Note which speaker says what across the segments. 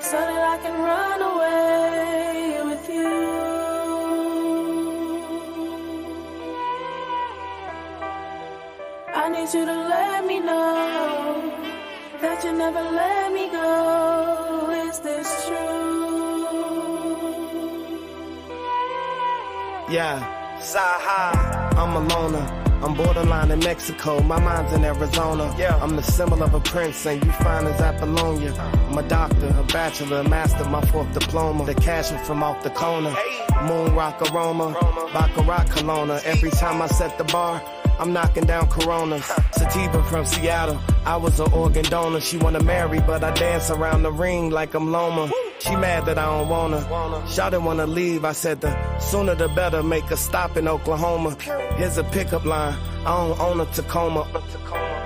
Speaker 1: so that I can run away with you. I need you to let me know that you never let me go. Is this true?
Speaker 2: Yeah, Saha, I'm a loner. I'm borderline in Mexico, my mind's in Arizona. Yeah. I'm the symbol of a prince, and you find as Apollonia. I'm a doctor, a bachelor, a master, my fourth diploma. The cash from off the corner. Moon rock aroma, Baccarat Kelowna. Every time I set the bar, I'm knocking down Coronas. Sativa from Seattle, I was an organ donor. She wanna marry, but I dance around the ring like I'm Loma. She mad that I don't wanna. Shawty wanna leave, I said the sooner the better. Make a stop in Oklahoma. Here's a pickup line, I don't own a Tacoma.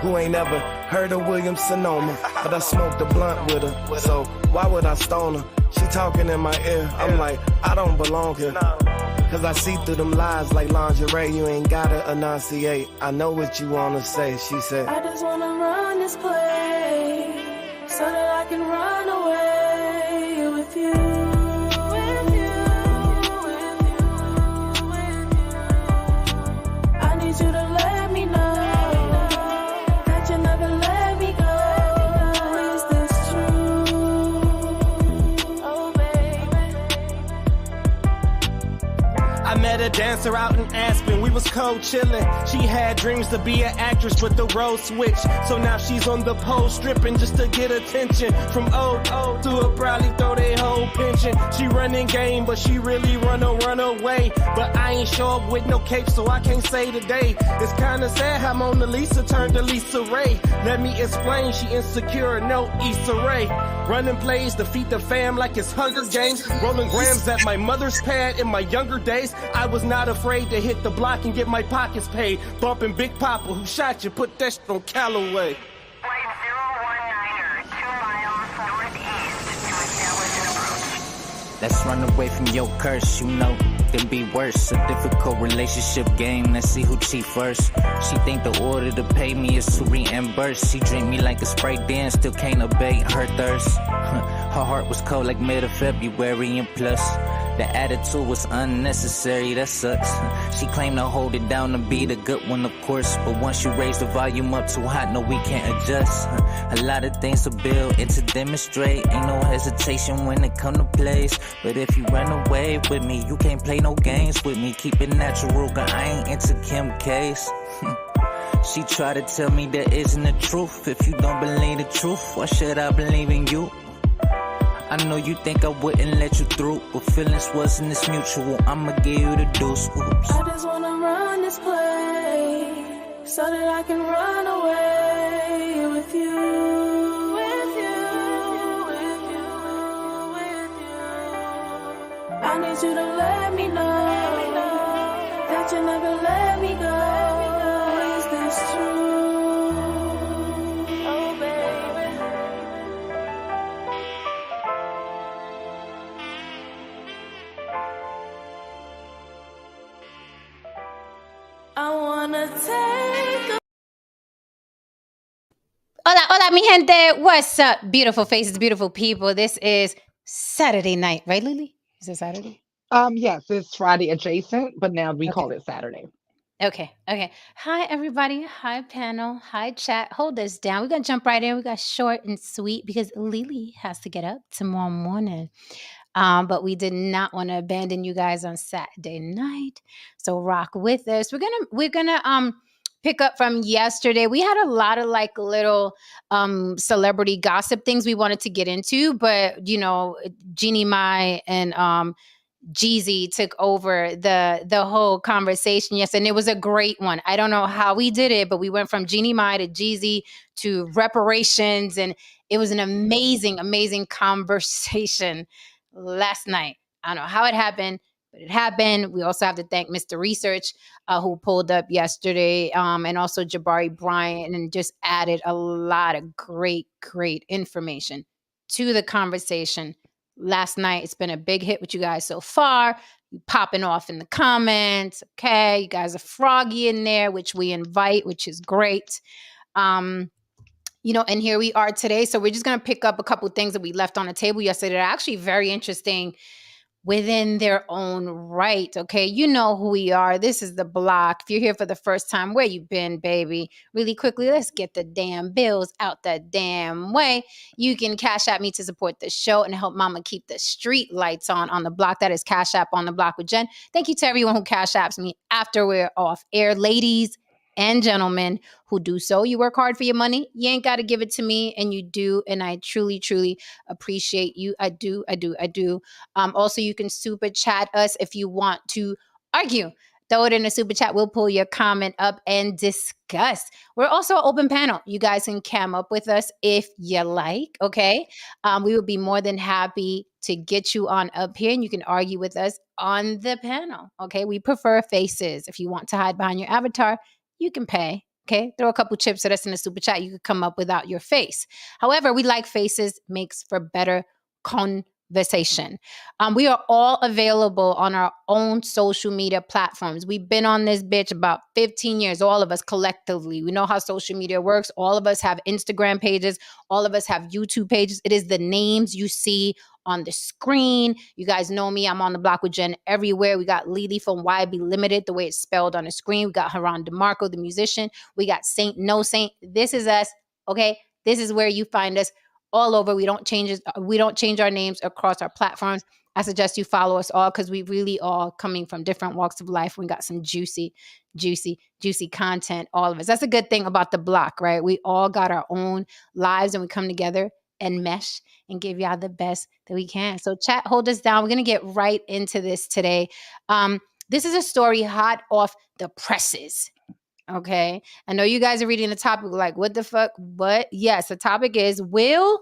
Speaker 2: Who ain't ever heard of Williams Sonoma? But I smoked a blunt with her, so why would I stone her? She talking in my ear, I'm like, I don't belong here. Cause I see through them lies like lingerie, you ain't gotta enunciate. I know what you wanna say, she said.
Speaker 1: I just wanna run this place so that I can run away with you. With you, with you, with you. I need you to let me know that you never let me go. Is this true? Oh, baby.
Speaker 2: I met a dancer out in Aspen, we was co-chillin'. She had dreams to be an actress, but the role switched. So now she's on the pole stripping just to get attention. From old to a probably throw their whole pension. She running game, but she really run away. But I ain't show up with no cape, so I can't say today. It's kinda sad how Mona Lisa turned to Lisa Ray. Let me explain, she insecure, no Issa Rae. Running plays, defeat the fam like it's Hunger Games. Rolling grams at my mother's pad in my younger days. I was not afraid to hit the block and get my pockets paid. Bumping Big Papa, who shot you, put that shit on Callaway.
Speaker 3: Flight 019er, 2 miles northeast to establish an approach.
Speaker 4: Let's run away from your curse, you know, can be worse. A difficult relationship game, let's see who cheat first. She think the order to pay me is to reimburse. She drink me like a Sprite, then still can't abate her thirst. Her heart was cold like mid of February, and plus the attitude was unnecessary, that sucks. She claimed to hold it down to be the good one, of course. But once you raise the volume up too hot, no, we can't adjust. A lot of things to build and to demonstrate. Ain't no hesitation when it come to place. But if you run away with me, you can't play no games with me. Keep it natural, girl, I ain't into Kim K's. She tried to tell me that isn't the truth. If you don't believe the truth, why should I believe in you? I know you think I wouldn't let you through, but feelings wasn't this mutual. I'ma give you the deuce. Oops.
Speaker 1: I just wanna run this place so that I can run away with you. With you, with you, with you. I need you to let me know that you never let me go. Is this true? Oh, baby. I wanna take a
Speaker 5: Hola, hola, mi gente. What's up, beautiful faces, beautiful people? This is Saturday night, right, Lily? Is it Saturday?
Speaker 6: Yes, it's Friday adjacent, but now we
Speaker 5: Okay.
Speaker 6: call it Saturday.
Speaker 5: Okay. Hi, everybody. Hi, panel. Hi, chat. Hold this down. We're going to jump right in. We got short and sweet because Lily has to get up tomorrow morning. But we did not want to abandon you guys on Saturday night. So rock with us. We're gonna pick up from yesterday. We had a lot of like little celebrity gossip things we wanted to get into, but you know, Jeannie Mai and Jeezy took over the whole conversation. Yes, and it was a great one. I don't know how we did it, but we went from Jeannie Mai to Jeezy to reparations, and it was an amazing, amazing conversation last night. I don't know how it happened, but it happened. We also have to thank Mr. Research, who pulled up yesterday, and also Jabari Bryant, and just added a lot of great information to the conversation last night. It's been a big hit with you guys so far. You popping off in the comments. Okay. You guys are froggy in there, which we invite, which is great. And here we are today. So we're just going to pick up a couple things that we left on the table yesterday that are actually very interesting within their own right. Okay. You know who we are. This is the block. If you're here for the first time, where you been, baby? Really quickly, let's get the damn bills out the damn way. You can cash at me to support the show and help mama keep the street lights on the block. That is Cash App on the Block with Jen. Thank you to everyone who cash apps me after we're off air. Ladies and gentlemen who do so, you work hard for your money. You ain't got to give it to me, and you do. And I truly, truly appreciate you. I do. Also, you can super chat us if you want to argue. Throw it in a super chat. We'll pull your comment up and discuss. We're also an open panel. You guys can cam up with us if you like, okay? We would be more than happy to get you on up here, and you can argue with us on the panel, okay? We prefer faces. If you want to hide behind your avatar, you can pay, okay? Throw a couple chips at us in the super chat. You could come up without your face. However, we like faces, makes for better conversation. We are all available on our own social media platforms. We've been on this bitch about 15 years, all of us collectively. We know how social media works. All of us have Instagram pages. All of us have YouTube pages. It is the names you see on the screen. You guys know me. I'm on the block with Jen everywhere. We got Lily from YB Limited, the way it's spelled on the screen. We got Haran DeMarco, the musician. We got Saint No Saint. This is us, okay? This is where you find us all over. We don't change our names across our platforms. I suggest you follow us all because we really all coming from different walks of life. We got some juicy content, all of us. That's a good thing about the block, right? We all got our own lives and we come together and mesh and give y'all the best that we can. So chat, hold us down. We're going to get right into this today. This is a story hot off the presses. Okay. I know you guys are reading the topic like, what the fuck? What? Yes, the topic is, will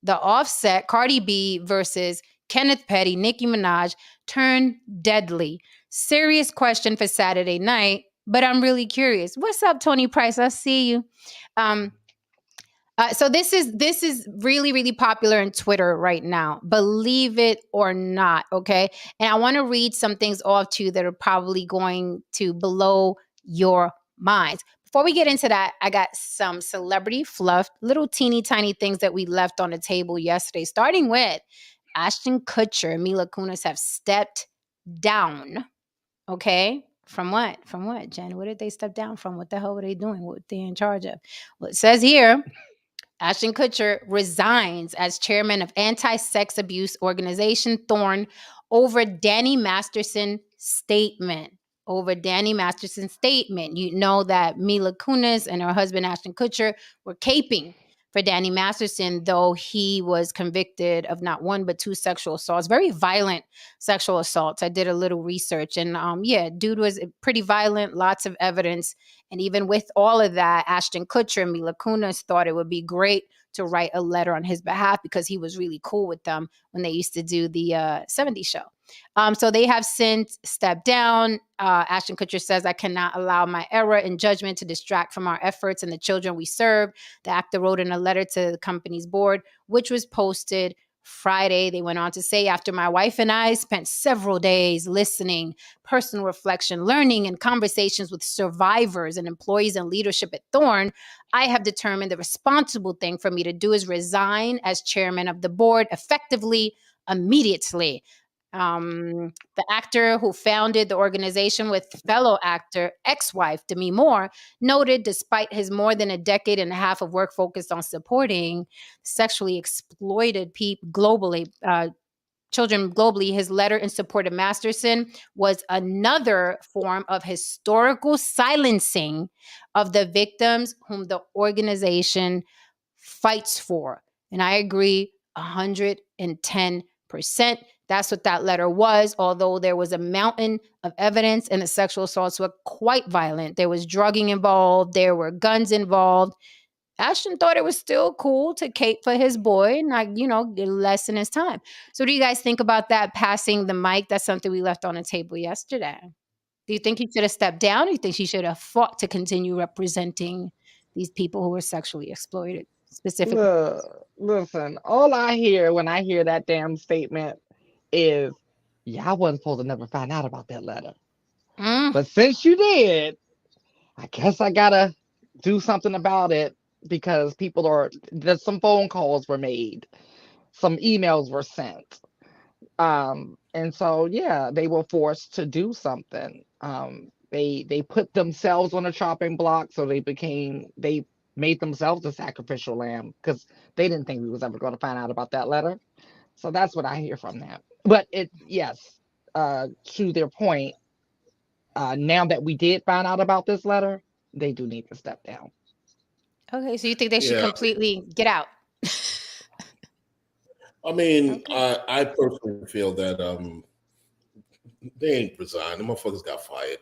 Speaker 5: the Offset Cardi B versus Kenneth Petty, Nicki Minaj turn deadly? Serious question for Saturday night, but I'm really curious. What's up, Tony Price? I see you. So this is really, really popular in Twitter right now, believe it or not, okay? And I want to read some things off to you that are probably going to blow your minds. Before we get into that, I got some celebrity fluff, little teeny tiny things that we left on the table yesterday, starting with Ashton Kutcher and Mila Kunis have stepped down, okay? From what, Jen? What did they step down from? What the hell were they doing? What they in charge of? Well, it says here, Ashton Kutcher resigns as chairman of anti-sex abuse organization Thorn over Danny Masterson's statement. You know that Mila Kunis and her husband Ashton Kutcher were caping for Danny Masterson, though he was convicted of not one but two sexual assaults, very violent sexual assaults. I did a little research, and dude was pretty violent, lots of evidence. And even with all of that, Ashton Kutcher and Mila Kunis thought it would be great to write a letter on his behalf because he was really cool with them when they used to do the 70s show. So they have since stepped down. Ashton Kutcher says, I cannot allow my error in judgment to distract from our efforts and the children we serve. The actor wrote in a letter to the company's board, which was posted Friday. They went on to say, after my wife and I spent several days listening, personal reflection, learning, and conversations with survivors and employees and leadership at Thorn, I have determined the responsible thing for me to do is resign as chairman of the board effectively, immediately. The actor who founded the organization with fellow actor, ex-wife Demi Moore, noted despite his more than a decade and a half of work focused on supporting sexually exploited people globally, children globally, his letter in support of Masterson was another form of historical silencing of the victims whom the organization fights for. And I agree 110%. That's what that letter was, although there was a mountain of evidence and the sexual assaults were quite violent. There was drugging involved. There were guns involved. Ashton thought it was still cool to cape for his boy and lessen his time. So what do you guys think about that, passing the mic? That's something we left on the table yesterday. Do you think he should have stepped down? Or do you think she should have fought to continue representing these people who were sexually exploited specifically?
Speaker 6: Listen, all I hear when I hear that damn statement is, yeah, I wasn't supposed to never find out about that letter. But since you did, I guess I gotta do something about it. because some phone calls were made, some emails were sent. And so yeah, they were forced to do something. They put themselves on a chopping block, so they made themselves a sacrificial lamb because they didn't think we was ever going to find out about that letter. So that's what I hear from that. But yes, to their point, now that we did find out about this letter, they do need to step down.
Speaker 5: Okay, so you think they should
Speaker 7: Yeah,
Speaker 5: completely get out?
Speaker 7: I mean,
Speaker 5: Okay.
Speaker 7: I personally feel that they ain't resigned. The motherfuckers got fired.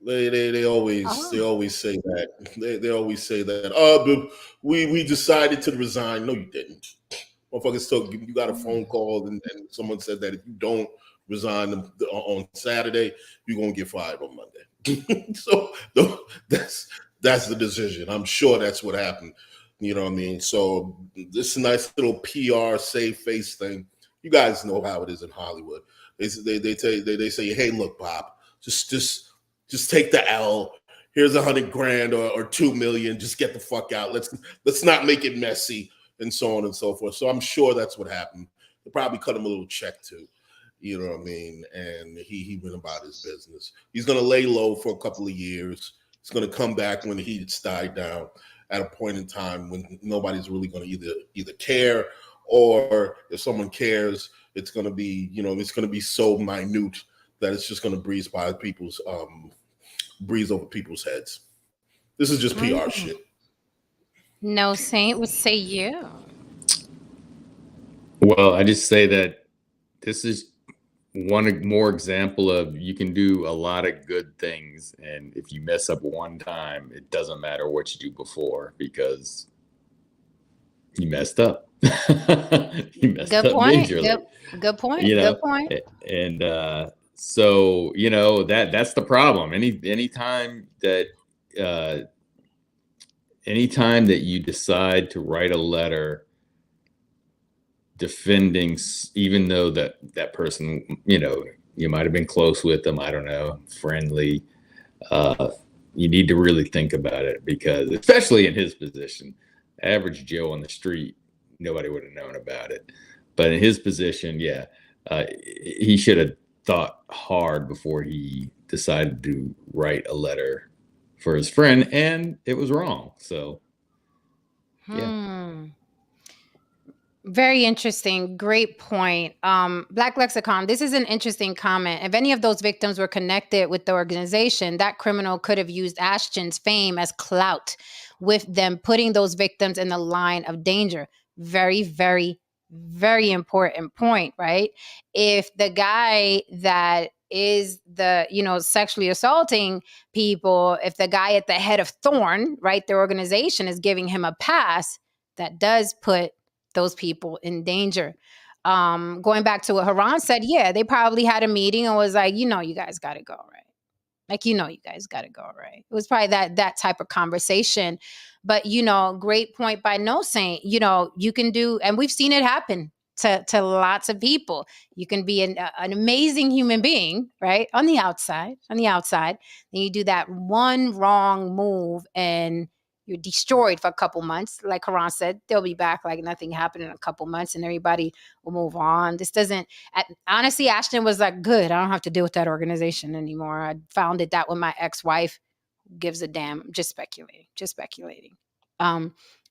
Speaker 7: They
Speaker 5: Oh.
Speaker 7: always say that. They always say that. But we decided to resign. No, you didn't. Motherfuckers told you got a phone call and someone said that if you don't resign on Saturday, you're gonna get fired on Monday. So that's the decision. I'm sure that's what happened. You know what I mean? So this nice little PR save face thing. You guys know how it is in Hollywood. They say, hey, look, Pop, just take the L. Here's $100,000 or 2 million. Just get the fuck out. Let's not make it messy and so on and so forth. So I'm sure that's what happened. They probably cut him a little check too. You know what I mean? And he went about his business. He's gonna lay low for a couple of years. He's gonna come back when the heat's died down at a point in time when nobody's really gonna either care, or if someone cares, it's gonna be, it's gonna be so minute that it's just gonna breeze over people's heads. This is just PR shit.
Speaker 5: No Saint would say you.
Speaker 8: Well, I just say that this is one more example of you can do a lot of good things, and if you mess up one time, it doesn't matter what you do before because you messed up. You messed
Speaker 5: Good
Speaker 8: up
Speaker 5: point.
Speaker 8: majorly.
Speaker 5: Good point.
Speaker 8: You know,
Speaker 5: Good point.
Speaker 8: and so that's the problem. Anytime that you decide to write a letter defending, even though that person, you might have been close with them, I don't know, friendly, you need to really think about it, because especially in his position, average Joe on the street, nobody would have known about it. But in his position, he should have thought hard before he decided to write a letter for his friend, and it was wrong. So, yeah.
Speaker 5: Very interesting. Great point. Black Lexicon, this is an interesting comment. If any of those victims were connected with the organization, that criminal could have used Ashton's fame as clout with them putting those victims in the line of danger. Very, very, very important point, right? If the guy that is sexually assaulting people, if the guy at the head of Thorn, right, their organization is giving him a pass, that does put those people in danger. Going back to what Haran said, they probably had a meeting and was like, you guys got to go, right? Like, you guys got to go, right? It was probably that type of conversation. But, great point by No Saint. You can do, and we've seen it happen to lots of people. You can be an amazing human being, right? On the outside, then you do that one wrong move and you're destroyed for a couple months. Like Haran said, they'll be back like nothing happened in a couple months and everybody will move on. Honestly, Ashton was like, good, I don't have to deal with that organization anymore. I founded that with my ex-wife. Who gives a damn? I'm just speculating.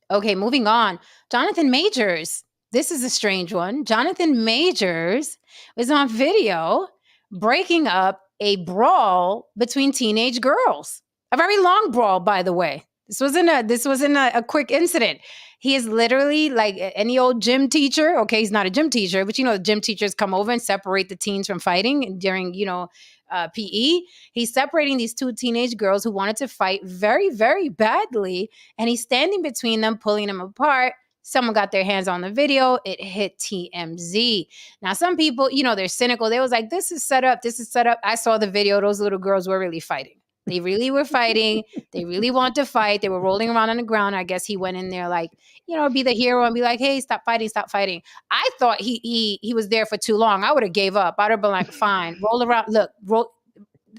Speaker 5: Okay, moving on. Jonathan Majors. This is a strange one. Jonathan Majors was on video breaking up a brawl between teenage girls. A very long brawl, by the way. This wasn't a quick incident. He is literally like any old gym teacher. Okay, he's not a gym teacher, but the gym teachers come over and separate the teens from fighting during, PE. He's separating these two teenage girls who wanted to fight very, very badly. And he's standing between them, pulling them apart. Someone got their hands on the video. It hit TMZ. Now, some people, they're cynical. They was like, this is set up. I saw the video. Those little girls were really fighting. They really were fighting. They really want to fight. They were rolling around on the ground. I guess he went in there like, be the hero and be like, hey, stop fighting. I thought he was there for too long. I would have gave up. I'd have been like, fine, roll around. Look,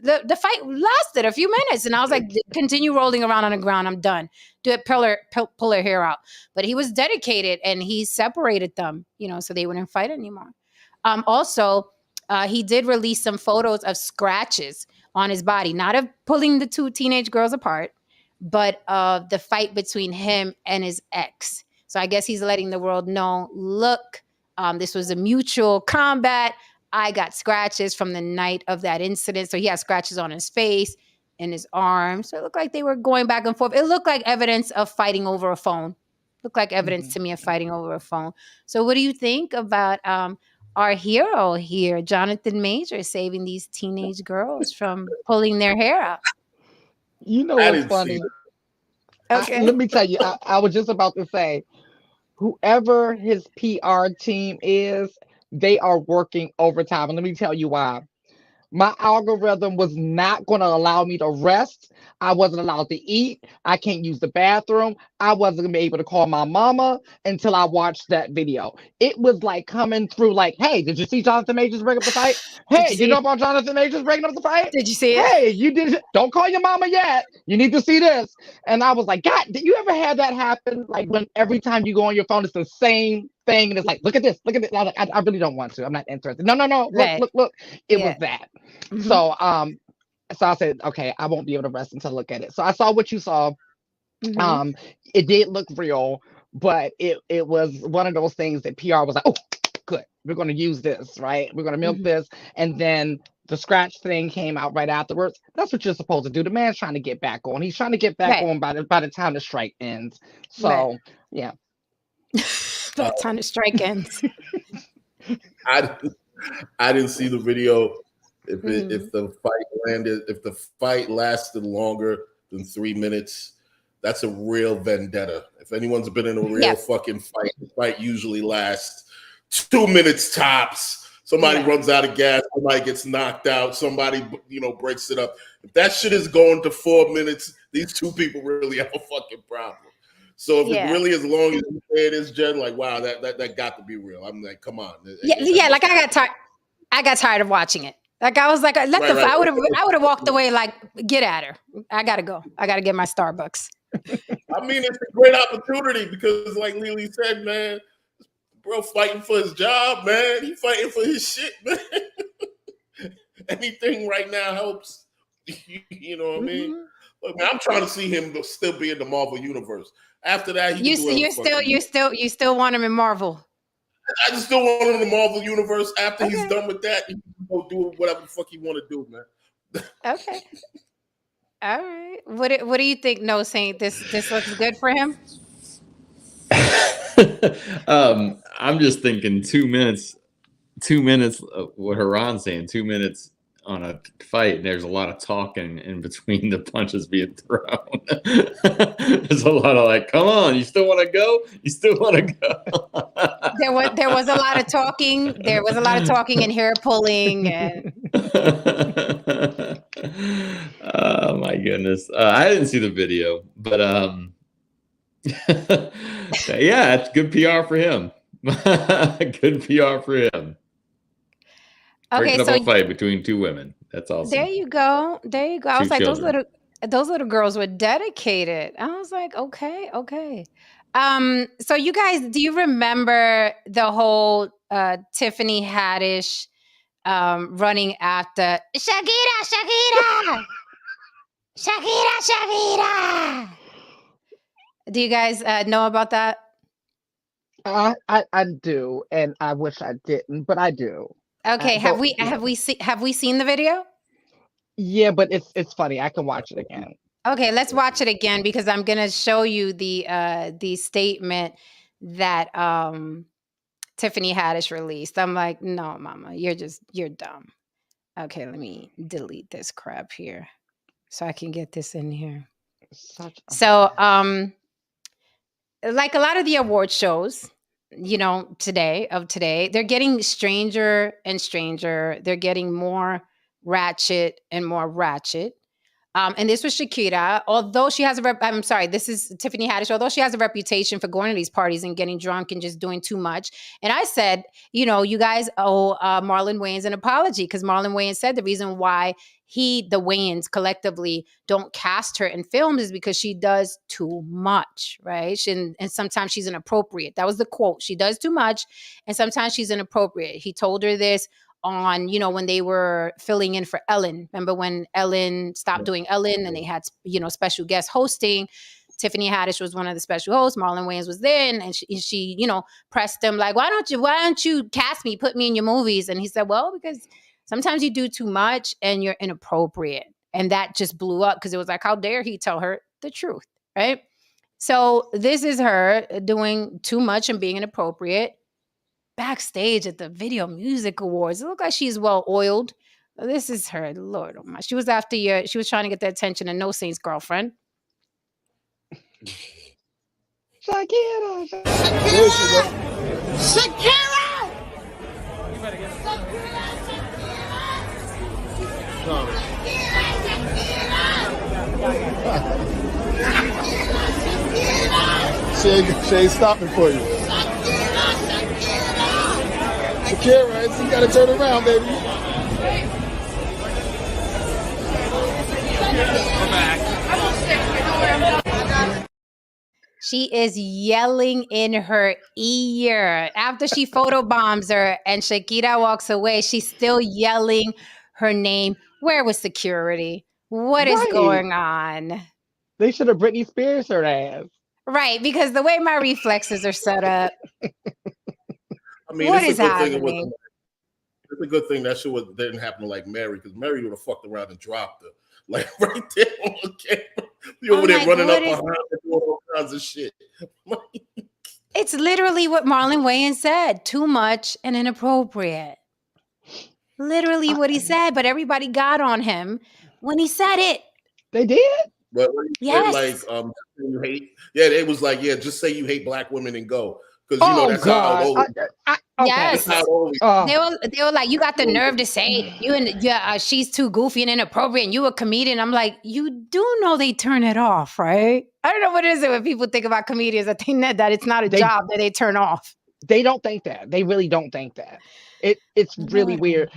Speaker 5: the fight lasted a few minutes, and I was like, continue rolling around on the ground. I'm done. Do it. Pull her hair out. But he was dedicated, and he separated them, so they wouldn't fight anymore. Also, he did release some photos of scratches on his body, not of pulling the two teenage girls apart, but of the fight between him and his ex. So I guess he's letting the world know, look, this was a mutual combat. I got scratches from the night of that incident. So he had scratches on his face and his arms. So it looked like they were going back and forth. It looked like evidence of fighting over a phone. Looked like evidence to me of fighting over a phone. So what do you think about our hero here, Jonathan Major, saving these teenage girls from pulling their hair out?
Speaker 6: You know what's funny?
Speaker 5: Okay.
Speaker 6: Let me tell you, I was just about to say, whoever his PR team is, they are working overtime. And let me tell you why. My algorithm was not going to allow me to rest. I wasn't allowed to eat. I can't use the bathroom. I wasn't going to be able to call my mama until I watched that video. It was like coming through like, hey, did you see Jonathan Majors break up the fight? Hey, you know about Jonathan Majors breaking up the fight?
Speaker 5: Did you see it?
Speaker 6: Hey, you did. Don't call your mama yet. You need to see this. And I was like, God, did you ever have that happen? Like when every time you go on your phone, it's the same thing. And it's like, look at this. Look at this. I was like, I really don't want to. I'm not interested. No.
Speaker 5: Right.
Speaker 6: Look. It was that.
Speaker 5: Mm-hmm.
Speaker 6: So I said, okay, I won't be able to rest until I look at it. So I saw what you saw.
Speaker 5: Mm-hmm.
Speaker 6: It did look real, but it was one of those things that PR was like, oh, good. We're going to use this, right? We're going to milk this. And then the scratch thing came out right afterwards. That's what you're supposed to do. The man's trying to get back on. He's trying to get back on by the time the strike ends. So, yeah.
Speaker 5: By the time the strike ends.
Speaker 7: I didn't see the video. If the fight lasted longer than 3 minutes, that's a real vendetta. If anyone's been in a real fucking fight, the fight usually lasts 2 minutes tops. Somebody runs out of gas, somebody gets knocked out, somebody breaks it up. If that shit is going to 4 minutes, these two people really have a fucking problem. So if it really is long as you say it is, Jen, like wow, that got to be real. I'm like, come on.
Speaker 5: Like I got tired of watching it. Like I was like, I would have walked away. Like, get at her. I gotta go. I gotta get my Starbucks.
Speaker 7: I mean, it's a great opportunity because, like Lily said, man, bro, fighting for his job, man. He fighting for his shit, man. Anything right now helps. You know what I mean? Look, man, I'm trying to see him still be in the Marvel universe. After that, you
Speaker 5: still want him in Marvel.
Speaker 7: I just still want him in the Marvel universe. After he's done with that, he can go do whatever the fuck he want to do, man.
Speaker 5: Okay. All right. What do you think? No, Saint, this looks good for him.
Speaker 8: I'm just thinking 2 minutes. 2 minutes. What Haran's saying, 2 minutes on a fight, and there's a lot of talking in between the punches being thrown. There's a lot of like, come on, you still want to go? You still want to go?
Speaker 5: There was a lot of talking. There was a lot of talking and hair pulling. And...
Speaker 8: oh my goodness, I didn't see the video, but yeah, it's good PR for him. Good PR for him.
Speaker 5: Okay,
Speaker 8: breaking up a fight between two women. That's awesome.
Speaker 5: There you go. I was like,
Speaker 8: children.
Speaker 5: those little girls were dedicated. I was like, okay. So you guys, do you remember the whole Tiffany Haddish running after Shakira? Do you guys know about that?
Speaker 6: I do, and I wish I didn't, but I do.
Speaker 5: Okay, have we seen the video?
Speaker 6: Yeah, but it's funny. I can watch it again.
Speaker 5: Okay, let's watch it again because I'm gonna show you the statement that Tiffany Haddish released. I'm like, no, Mama, you're dumb. Okay, let me delete this crap here so I can get this in here. So, like a lot of the award shows, today, they're getting stranger and stranger. They're getting more ratchet and more ratchet. And this was Shakira. Although she has I'm sorry, this is Tiffany Haddish. Although she has a reputation for going to these parties and getting drunk and just doing too much. And I said, you guys owe Marlon Wayans an apology, because Marlon Wayans said the reason why the Wayans collectively don't cast her in films is because she does too much, right? And sometimes she's inappropriate. That was the quote. She does too much, and sometimes she's inappropriate. He told her this on, when they were filling in for Ellen. Remember when Ellen stopped doing Ellen and they had, special guest hosting? Tiffany Haddish was one of the special hosts. Marlon Wayans was there, and she pressed him like, why don't you cast me, put me in your movies? And he said, well, because sometimes you do too much and you're inappropriate. And that just blew up, because it was like, how dare he tell her the truth, right? So this is her doing too much and being inappropriate backstage at the Video Music Awards. It looked like she's well oiled. This is her. Lord, oh my. She was she was trying to get the attention of No Saint's girlfriend.
Speaker 6: Shakira.
Speaker 9: She ain't stopping for you. Shakira, so you gotta turn around, baby.
Speaker 5: She is yelling in her ear. After she photobombs her and Shakira walks away, she's still yelling her name. Where was security? What is going on?
Speaker 6: They should have Britney Spears her ass.
Speaker 5: Right, because the way my reflexes are set up.
Speaker 7: I mean,
Speaker 5: what is happening?
Speaker 7: It's a good thing that shit didn't happen to like Mary, because Mary would have fucked around and dropped her. Like right there on the camera. You over there running up behind her, doing all kinds of shit.
Speaker 5: It's literally what Marlon Wayans said. Too much and inappropriate. Literally what he said, but everybody got on him when he said it.
Speaker 6: They did?
Speaker 7: But
Speaker 5: yes.
Speaker 7: Like, you hate. Yeah, it was like, just say you hate black women and go. Because that's how old.
Speaker 5: Yes, they were like, you got the nerve to say she's too goofy and inappropriate, and you a comedian. I'm like, you do know they turn it off, right? I don't know what is it when people think about comedians. I think that it's not a job that they turn off.
Speaker 6: They don't think that. They really don't think that. It's really weird.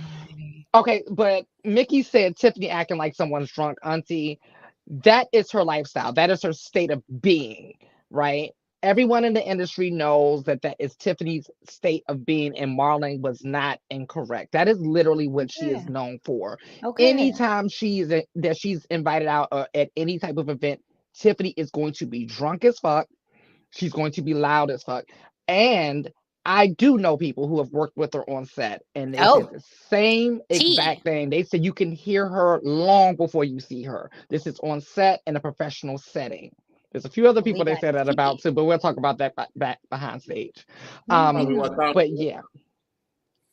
Speaker 6: Okay, but Mickey said Tiffany acting like someone's drunk, auntie. That is her lifestyle. That is her state of being, right? Everyone in the industry knows that is Tiffany's state of being, and Marlon was not incorrect. That is literally what she is known for. Okay. Anytime she's invited out at any type of event, Tiffany is going to be drunk as fuck. She's going to be loud as fuck. And I do know people who have worked with her on set, and they said the same exact thing. They said you can hear her long before you see her. This is on set in a professional setting. There's a few other people they said that about too, but we'll talk about that back behind stage. But yeah.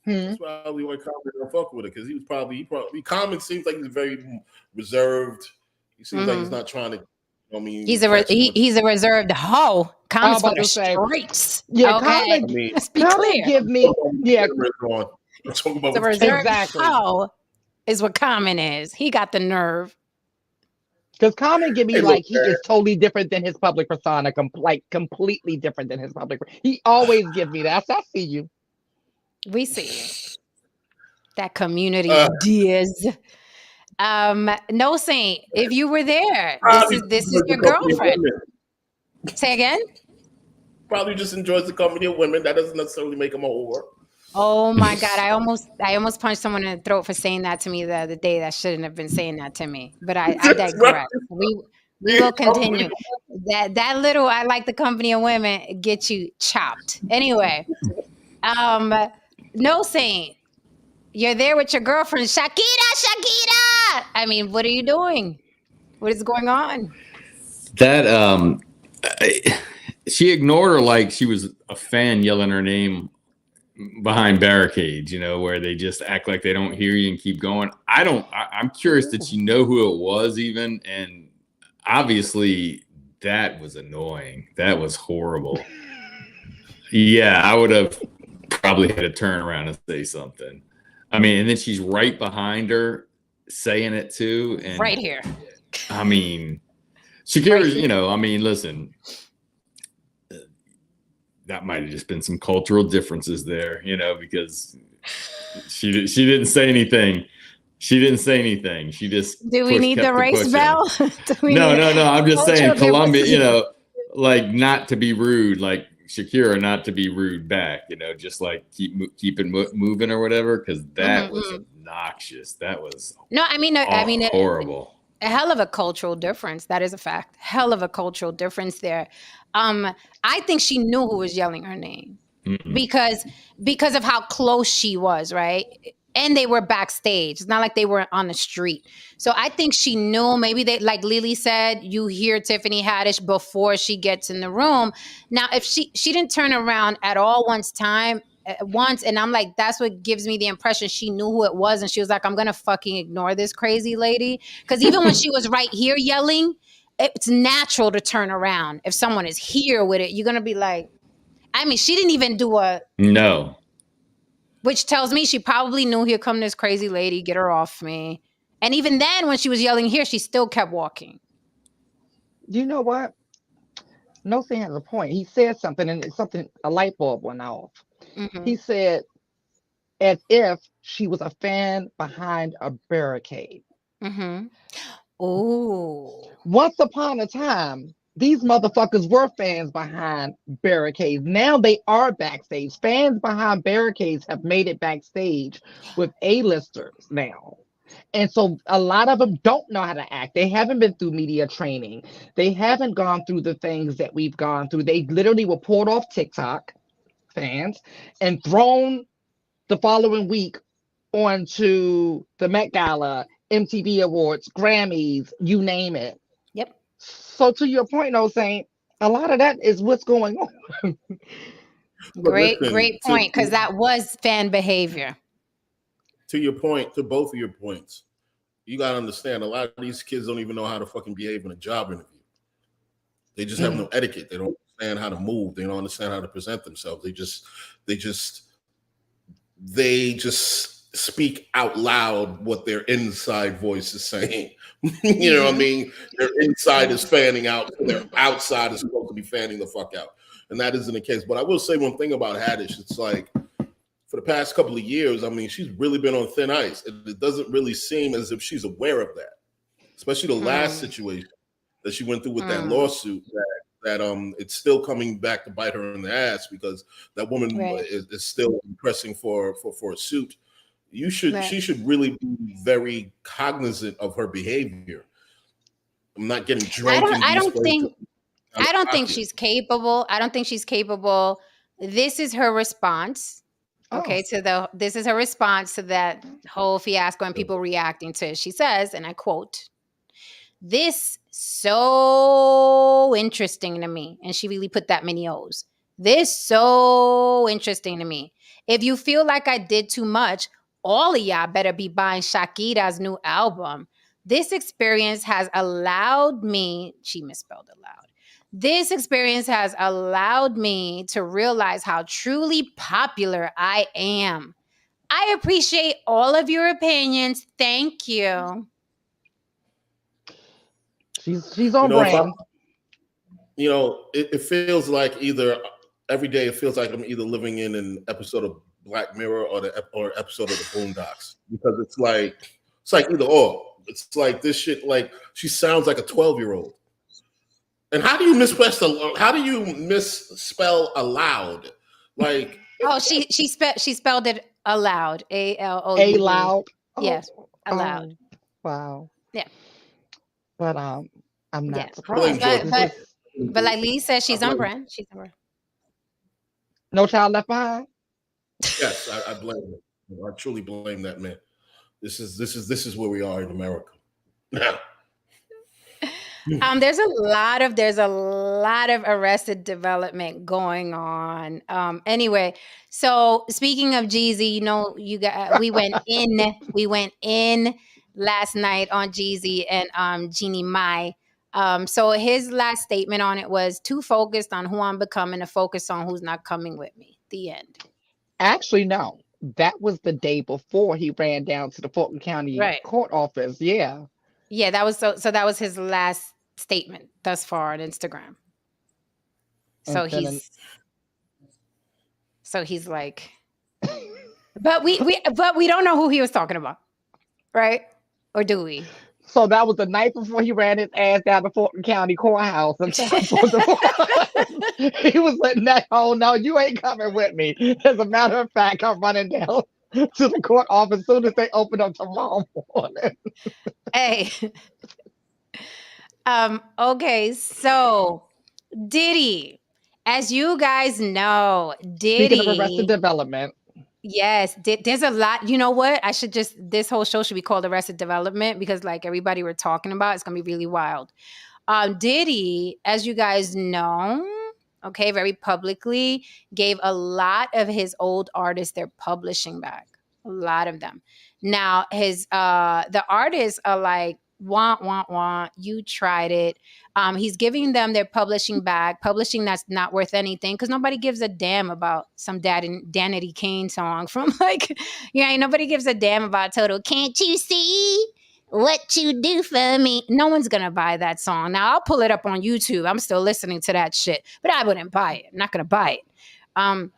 Speaker 7: That's probably why Common don't fuck with it, because he probably Common seems like he's very reserved. He seems like he's not trying to. I mean,
Speaker 5: he's a reserved hoe. Common's for the streets.
Speaker 6: Yeah,
Speaker 5: okay. Let's be clear.
Speaker 6: Give me
Speaker 5: the reserved hoe is what Common is. He got the nerve.
Speaker 6: Because Common give me like he is totally different than his public persona, completely different than his public. He always give me that. I see you.
Speaker 5: We see you. That community is. No Saint, if you were there, this is your girlfriend. Say again.
Speaker 7: Probably just enjoys the company of women. That doesn't necessarily make him a whore.
Speaker 5: Oh my God! I almost punched someone in the throat for saying that to me the other day. That shouldn't have been saying that to me. But I digress. We will continue. That little I like the company of women get you chopped. Anyway, No Saint, you're there with your girlfriend Shakira. I mean, what are you doing? What is going on?
Speaker 8: That she ignored her like she was a fan yelling her name behind barricades, where they just act like they don't hear you and keep going. I'm curious, did she know who it was even? And obviously that was annoying. That was horrible. Yeah, I would have probably had to turn around and say something. I mean, and then she's right behind her saying it too. And
Speaker 5: right here.
Speaker 8: I mean, Shakira's, I mean, listen, that might have just been some cultural differences there, because she didn't say anything. She didn't say anything. She just
Speaker 5: Do we need the race bell?
Speaker 8: No. I'm just saying, Colombia,
Speaker 5: differences?
Speaker 8: like not to be rude, like Shakira not to be rude back, just like keep it moving or whatever, because that was obnoxious. That was horrible.
Speaker 5: A hell of a cultural difference. That is a fact. Hell of a cultural difference there. I think she knew who was yelling her name because of how close she was, right? And they were backstage. It's not like they were on the street. So I think she knew. Maybe they, like Lily said, you hear Tiffany Haddish before she gets in the room. Now, if she didn't turn around at all once, and I'm like, that's what gives me the impression she knew who it was, and she was like, I'm gonna fucking ignore this crazy lady. Because even when she was right here yelling, it's natural to turn around. If someone is here with it, you're gonna be like, I mean, she didn't even do
Speaker 8: no.
Speaker 5: Which tells me she probably knew, here come this crazy lady, get her off me. And even then, when she was yelling here, she still kept walking.
Speaker 6: You know what? No thing has a point. He said something, and a light bulb went off. He said, as if she was a fan behind a barricade.
Speaker 5: Oh.
Speaker 6: Once upon a time, these motherfuckers were fans behind barricades. Now they are backstage. Fans behind barricades have made it backstage with A-listers now. And so a lot of them don't know how to act. They haven't been through media training. They haven't gone through the things that we've gone through. They literally were pulled off TikTok, fans, and thrown the following week onto the Met Gala, MTV Awards, Grammys, you name it.
Speaker 5: Yep.
Speaker 6: So to your point, Saint, a lot of that is what's going on.
Speaker 5: Great point, because that was fan behavior.
Speaker 7: To your point, to both of your points, you got to understand, a lot of these kids don't even know how to fucking behave in a job interview. They just have no etiquette. They don't understand how to move. They don't understand how to present themselves. They just speak out loud what their inside voice is saying. You know what I mean? Their inside is fanning out, and their outside is supposed to be fanning the fuck out. And that isn't the case. But I will say one thing about Haddish. It's like, for the past couple of years, I mean, she's really been on thin ice. It doesn't really seem as if she's aware of that, especially the last situation that she went through with that lawsuit, that it's still coming back to bite her in the ass, because that woman is still pressing for a suit. She should really be very cognizant of her behavior. I'm not getting drunk.
Speaker 5: I don't think she's capable. I don't think she's capable. This is her response. Okay, this is her response to that whole fiasco and people reacting to it. She says, and I quote, "This so interesting to me." And she really put that many O's. "This so interesting to me. If you feel like I did too much, all of y'all better be buying Shakira's new album. This experience has allowed me," she misspelled aloud. "This experience has allowed me to realize how truly popular I am. I appreciate all of your opinions. Thank you."
Speaker 6: She's on brand.
Speaker 7: It feels like every day it feels like I'm either living in an episode of Black Mirror or episode of the Boondocks, because it's like either or. It's like this shit. Like, she sounds like a 12-year-old. And how do you misspell allowed? Like,
Speaker 5: she spelled it aloud. ALOUD.
Speaker 6: Aloud.
Speaker 5: Yes, aloud.
Speaker 6: Wow.
Speaker 5: Yeah.
Speaker 6: But I'm not surprised.
Speaker 5: But like Lee says, she's on brand. She's on brand.
Speaker 6: No Child Left Behind.
Speaker 7: Yes, I blame him. I truly blame that man. This is where we are in America now.
Speaker 5: There's a lot of Arrested Development going on. Anyway, so speaking of Jeezy, we went in last night on Jeezy and Jeannie Mai. So his last statement on it was, "Too focused on who I'm becoming to focus on who's not coming with me." The end.
Speaker 6: Actually, no. That was the day before he ran down to the Fulton County court office. Yeah.
Speaker 5: Yeah, that was so that was his last statement thus far on Instagram. So
Speaker 6: And then
Speaker 5: he's like, but we don't know who he was talking about, right? Or do we?
Speaker 6: so that was the night before he ran his ass down to Fulton County Courthouse. And he was letting that hoe know, you ain't coming with me. As a matter of fact, I'm running down to the court office as soon as they open up tomorrow morning.
Speaker 5: Hey. Okay, so Diddy, as you guys know,
Speaker 6: Speaking of Arrested
Speaker 5: Diddy,
Speaker 6: Development,
Speaker 5: yes, there's a lot. You know what? I should just, this whole show should be called Arrested Development, because like everybody we're talking about, it's gonna be really wild. Diddy, as you guys know, okay, very publicly gave a lot of his old artists their publishing back. A lot of them. Now his the artists are like, want, you tried it. He's giving them their publishing back, publishing that's not worth anything, because nobody gives a damn about some Danity Kane song from like, ain't nobody gives a damn about Total. Can't you see what you do for me? No one's gonna buy that song. Now I'll pull it up on YouTube. I'm still listening to that shit, but I wouldn't buy it. I'm not gonna buy it.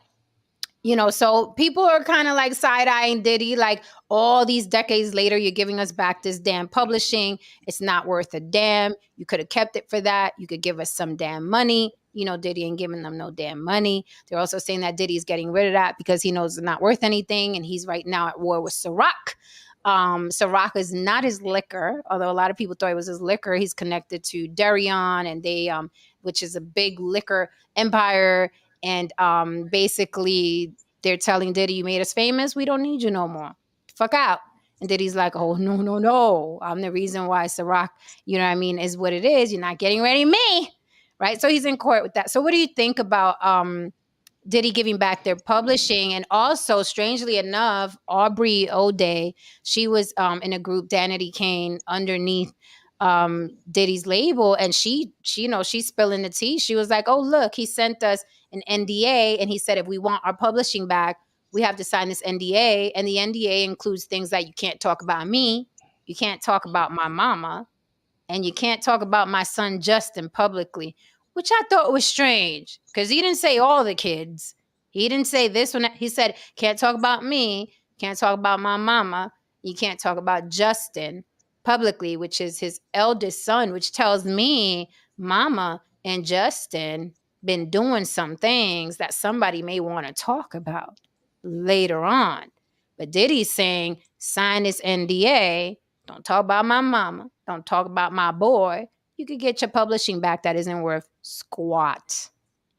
Speaker 5: So people are kind of like side-eyeing Diddy, like all these decades later, you're giving us back this damn publishing. It's not worth a damn. You could have kept it for that. You could give us some damn money. Diddy ain't giving them no damn money. They're also saying that Diddy's getting rid of that because he knows it's not worth anything, and he's right now at war with Ciroc. Ciroc is not his liquor, although a lot of people thought it was his liquor. He's connected to Darion, and they, which is a big liquor empire. And basically, they're telling Diddy, you made us famous. We don't need you no more. Fuck out. And Diddy's like, oh, no. I'm the reason why Ciroc, is what it is. You're not getting rid of me. Right? So he's in court with that. So what do you think about Diddy giving back their publishing? And also, strangely enough, Aubrey O'Day, she was in a group, Danity Kane, underneath Diddy's label, and she's spilling the tea. She was like, oh, look, he sent us an NDA, and he said if we want our publishing back, we have to sign this NDA, and the NDA includes things like you can't talk about me, you can't talk about my mama, and you can't talk about my son Justin publicly, which I thought was strange, because he didn't say all the kids. He didn't say this one. He said, can't talk about me, can't talk about my mama, you can't talk about Justin publicly, which is his eldest son, which tells me Mama and Justin been doing some things that somebody may want to talk about later on. But Diddy's saying, sign this NDA, don't talk about my mama, don't talk about my boy. You could get your publishing back that isn't worth squat.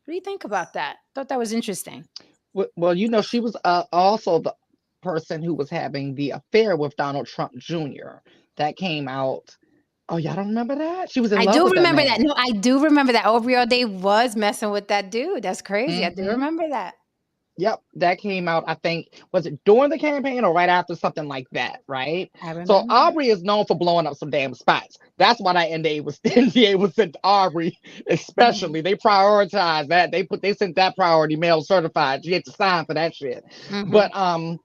Speaker 5: What do you think about that? Thought that was interesting.
Speaker 6: Well, she was also the person who was having the affair with Donald Trump Jr. That came out. Oh, y'all don't remember that? She was in love with that.
Speaker 5: I do remember that. No, I do remember that. Aubrey O'Day was messing with that dude. That's crazy. Mm-hmm. I do remember that.
Speaker 6: Yep, that came out, I think, was it during the campaign or right after, something like that, right?
Speaker 5: I remember.
Speaker 6: So Aubrey is known for blowing up some damn spots. That's why that NDA was sent to Aubrey, especially. Mm-hmm. They prioritized that. They sent that priority mail certified. She had to sign for that shit. Mm-hmm. But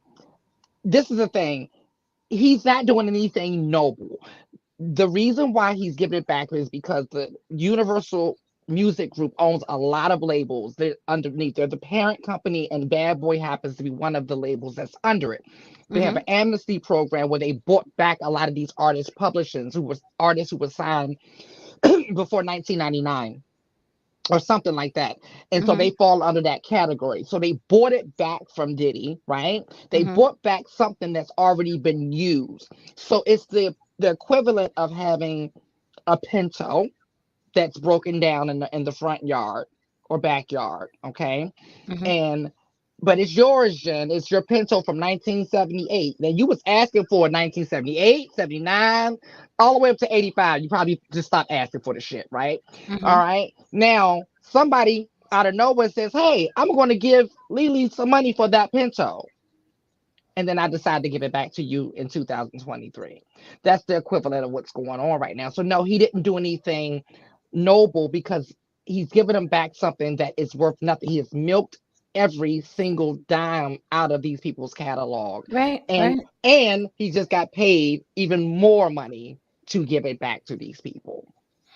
Speaker 6: this is the thing. He's not doing anything noble. The reason why he's giving it back is because the Universal Music Group owns a lot of labels. They're underneath. They're the parent company, and Bad Boy happens to be one of the labels that's under it. They have an amnesty program where they bought back a lot of these artists' publishings, artists who were signed before 1999 or something like that. And so they fall under that category. So they bought it back from Diddy, right? They bought back something that's already been used. So it's the equivalent of having a Pinto that's broken down in the front yard or backyard, okay? But it's yours, Jen. It's your Pinto from 1978. Now, you was asking for 1978, 79, all the way up to 85. You probably just stopped asking for the shit, right? All right? Now, somebody out of nowhere says, hey, I'm going to give Lily some money for that Pinto. And then I decide to give it back to you in 2023. That's the equivalent of what's going on right now. So, no, he didn't do anything noble because he's giving them back something that is worth nothing. He has milked every single dime out of these people's catalog.
Speaker 5: Right.
Speaker 6: And he just got paid even more money to give it back to these people.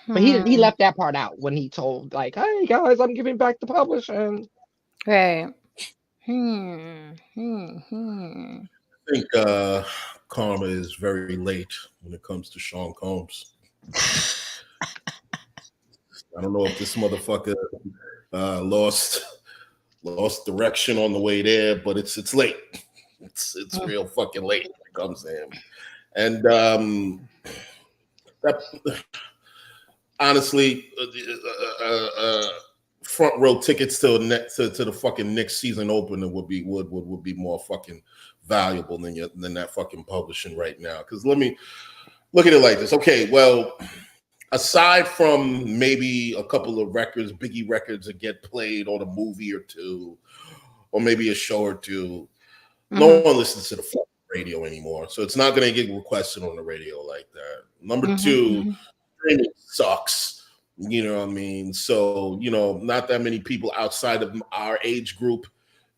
Speaker 6: But he left that part out when he told, like, hey guys, I'm giving back the publishing.
Speaker 5: Right.
Speaker 7: I think karma is very late when it comes to Sean Combs. I don't know if this motherfucker lost direction on the way there, but it's late. It's real fucking late when it comes to him. And that honestly, front row tickets to the fucking Knicks season opener would be more fucking valuable than that fucking publishing right now. Because let me look at it like this. Okay, well, aside from maybe a couple of records, Biggie records that get played on a movie or two, or maybe a show or two, no one listens to the fucking radio anymore. So it's not going to get requested on the radio like that. Number two, streaming sucks. You know what I mean? So, not that many people outside of our age group,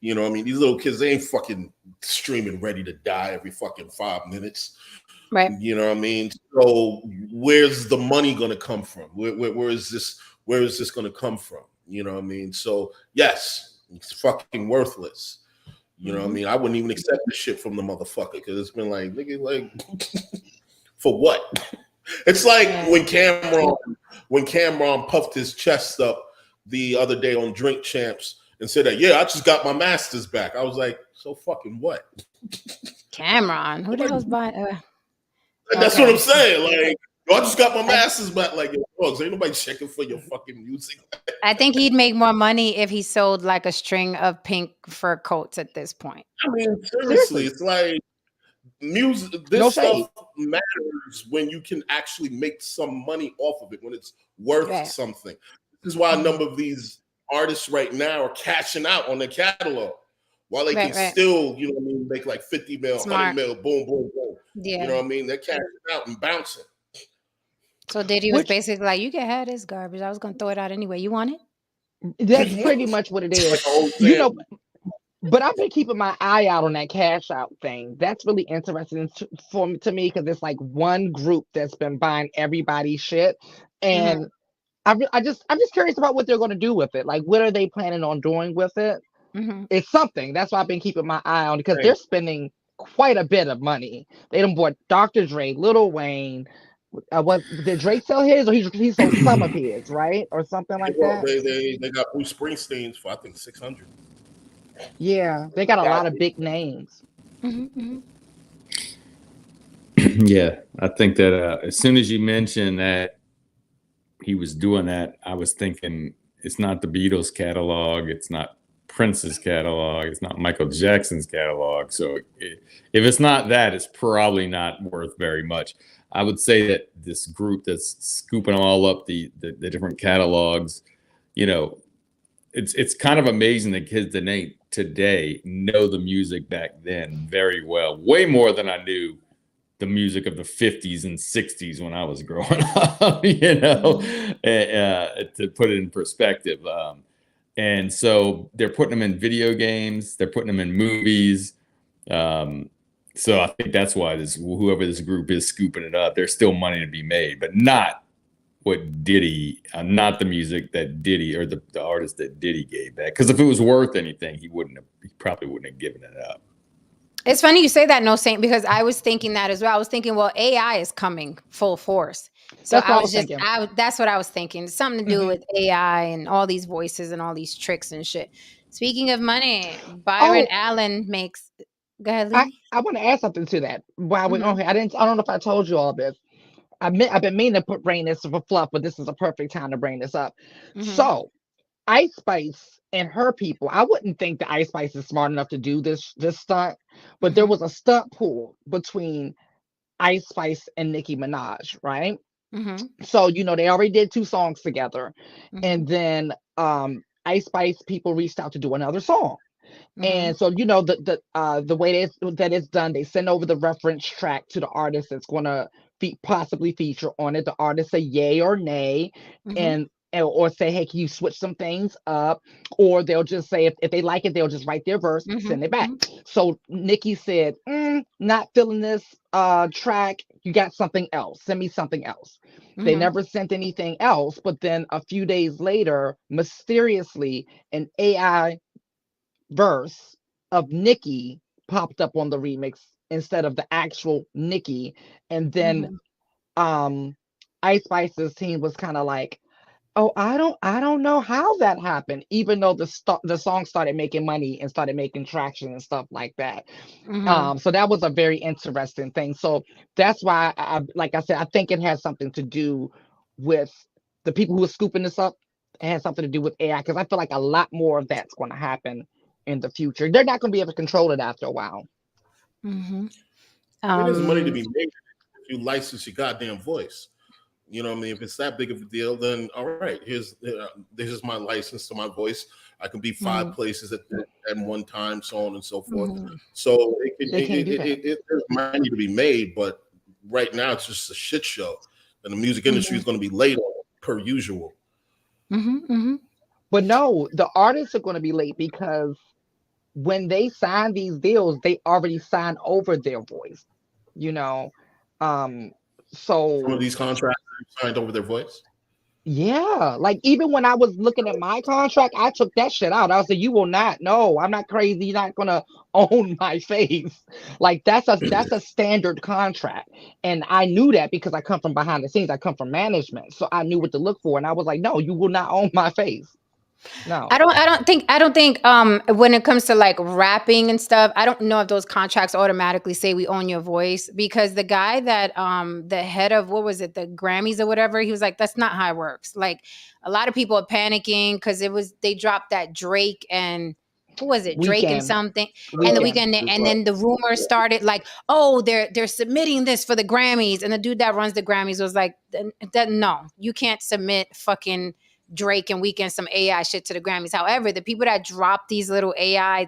Speaker 7: you know what I mean? These little kids, they ain't fucking streaming ready to die every fucking 5 minutes.
Speaker 5: Right.
Speaker 7: You know what I mean? So where's the money going to come from? Where is this going to come from? You know what I mean? So yes, it's fucking worthless. You know what I mean? I wouldn't even accept this shit from the motherfucker because it's been like, nigga, like, for what? It's like when Cameron puffed his chest up the other day on Drink Champs and said that, yeah, I just got my masters back. I was like, so fucking what?
Speaker 5: Cameron, who the hell's buying?
Speaker 7: That's what I'm saying. Like, I just got my masters back. Like, drugs. Ain't nobody checking for your fucking music.
Speaker 5: I think he'd make more money if he sold like a string of pink fur coats at this point.
Speaker 7: I mean, seriously, it's like music. This stuff matters when you can actually make some money off of it, when it's worth something. This is why a number of these artists right now are cashing out on their catalog. While they can still, you know what I mean, make like 50 mil, 100 mil, boom, boom, boom.
Speaker 5: Yeah.
Speaker 7: You know what I mean? They're cashing out and bouncing.
Speaker 5: So Diddy was basically like, you can have this garbage. I was going to throw it out anyway. You want it?
Speaker 6: That's pretty much what it is. But I've been keeping my eye out on that cash out thing. That's really interesting to me because it's like one group that's been buying everybody's shit. And I'm just curious about what they're going to do with it. Like, what are they planning on doing with it? It's something. That's why I've been keeping my eye on, because they're spending quite a bit of money. They done bought Dr. Dre, Lil Wayne. Did Drake sell his, or he sold some of his, right, or something like that?
Speaker 7: They got Bruce Springsteen's for I think 600.
Speaker 6: Yeah, they got a lot of big names.
Speaker 8: Yeah, I think that as soon as you mentioned that he was doing that, I was thinking it's not the Beatles catalog, it's not Prince's catalog, it's not Michael Jackson's catalog. So if it's not that, it's probably not worth very much. I would say that this group that's scooping all up the different catalogs, it's kind of amazing that kids today know the music back then very well, way more than I knew the music of the 50s and 60s when I was growing up, to put it in perspective. And so they're putting them in video games, they're putting them in movies. So I think that's why whoever this group is scooping it up, there's still money to be made, but not what Diddy, not the music that Diddy or the artist that Diddy gave back. Because if it was worth anything, he probably wouldn't have given it up.
Speaker 5: It's funny you say that, No Saint, because I was thinking that as well. I was thinking, well, AI is coming full force. So that's what I was thinking. Something to do with AI and all these voices and all these tricks and shit. Speaking of money, Byron Allen makes. Go ahead, Lee.
Speaker 6: I want to add something to that. While we're on here, I don't know if I told you all this. I've been meaning to bring this for fluff, but this is a perfect time to bring this up. So, Ice Spice and her people, I wouldn't think that Ice Spice is smart enough to do this stunt, but there was a stunt pool between Ice Spice and Nicki Minaj, right? So, they already did 2 songs together, and then Ice Spice people reached out to do another song. And so, the way that it's done, they send over the reference track to the artist that's going to possibly feature on it. The artist say yay or nay, and or say, hey, can you switch some things up? Or they'll just say, if they like it, they'll just write their verse, send it back. So Nicki said, not feeling this track. You got something else. Send me something else. They never sent anything else. But then a few days later, mysteriously, an AI verse of Nicki popped up on the remix instead of the actual Nicki. And then Ice Spice's team was kind of like, oh, I don't know how that happened, even though the song started making money and started making traction and stuff like that. So that was a very interesting thing. So that's why, like I said, I think it has something to do with the people who are scooping this up. It has something to do with AI, because I feel like a lot more of that's going to happen in the future. They're not going to be able to control it after a while.
Speaker 7: There's money to be made if you license your goddamn voice. You know what I mean? If it's that big of a deal, then all right, here's my license to my voice. I can be 5 places at one time, so on and so forth. So there's money to be made, but right now it's just a shit show, and the music industry is going to be late on it, per usual.
Speaker 6: But no, the artists are going to be late, because when they sign these deals, they already signed over their voice. You know, so
Speaker 7: some of these contracts signed over their voice.
Speaker 6: Yeah, like even when I was looking at my contract, I took that shit out. I was like, "You will not. No, I'm not crazy. You're not gonna own my face." Like that's a standard contract, and I knew that because I come from behind the scenes. I come from management, so I knew what to look for. And I was like, "No, you will not own my face." No,
Speaker 5: I don't think when it comes to like rapping and stuff, I don't know if those contracts automatically say we own your voice, because the guy that the head of, what was it, the Grammys or whatever, he was like, that's not how it works. Like a lot of people are panicking because they dropped that Drake and who was it? Drake and something, and the Weeknd, and then the rumors started like, oh, they're submitting this for the Grammys, and the dude that runs the Grammys was like, no, you can't submit fucking Drake and Weeknd some AI shit to the Grammys. However, the people that drop these little AI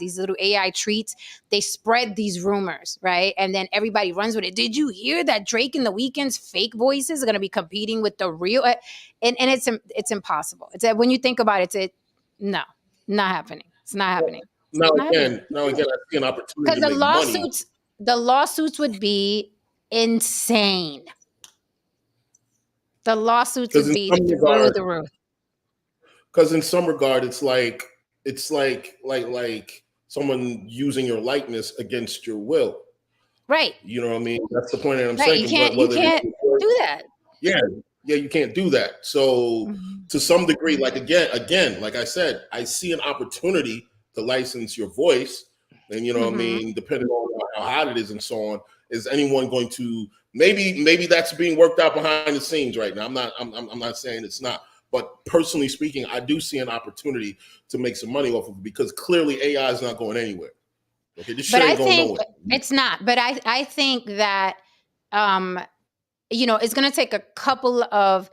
Speaker 5: treats, they spread these rumors, right? And then everybody runs with it. Did you hear that Drake and the Weeknd's fake voices are going to be competing with the real? And it's impossible. It's when you think about it, no, not happening. It's not happening.
Speaker 7: Now again, I see an opportunity
Speaker 5: because the lawsuits would be insane. The lawsuits would be through the roof.
Speaker 7: Because in some regard, it's like someone using your likeness against your will.
Speaker 5: Right.
Speaker 7: You know what I mean? That's the point that I'm saying.
Speaker 5: You can't do that.
Speaker 7: Yeah, you can't do that. So to some degree, like again, like I said, I see an opportunity to license your voice, and you know what I mean, depending on how hot it is and so on. Is anyone going to maybe that's being worked out behind the scenes right now? I'm not saying it's not. But personally speaking, I do see an opportunity to make some money off of it, because clearly AI is not going anywhere. Okay, this shit ain't going nowhere.
Speaker 5: It's not. But I think that it's going to take a couple of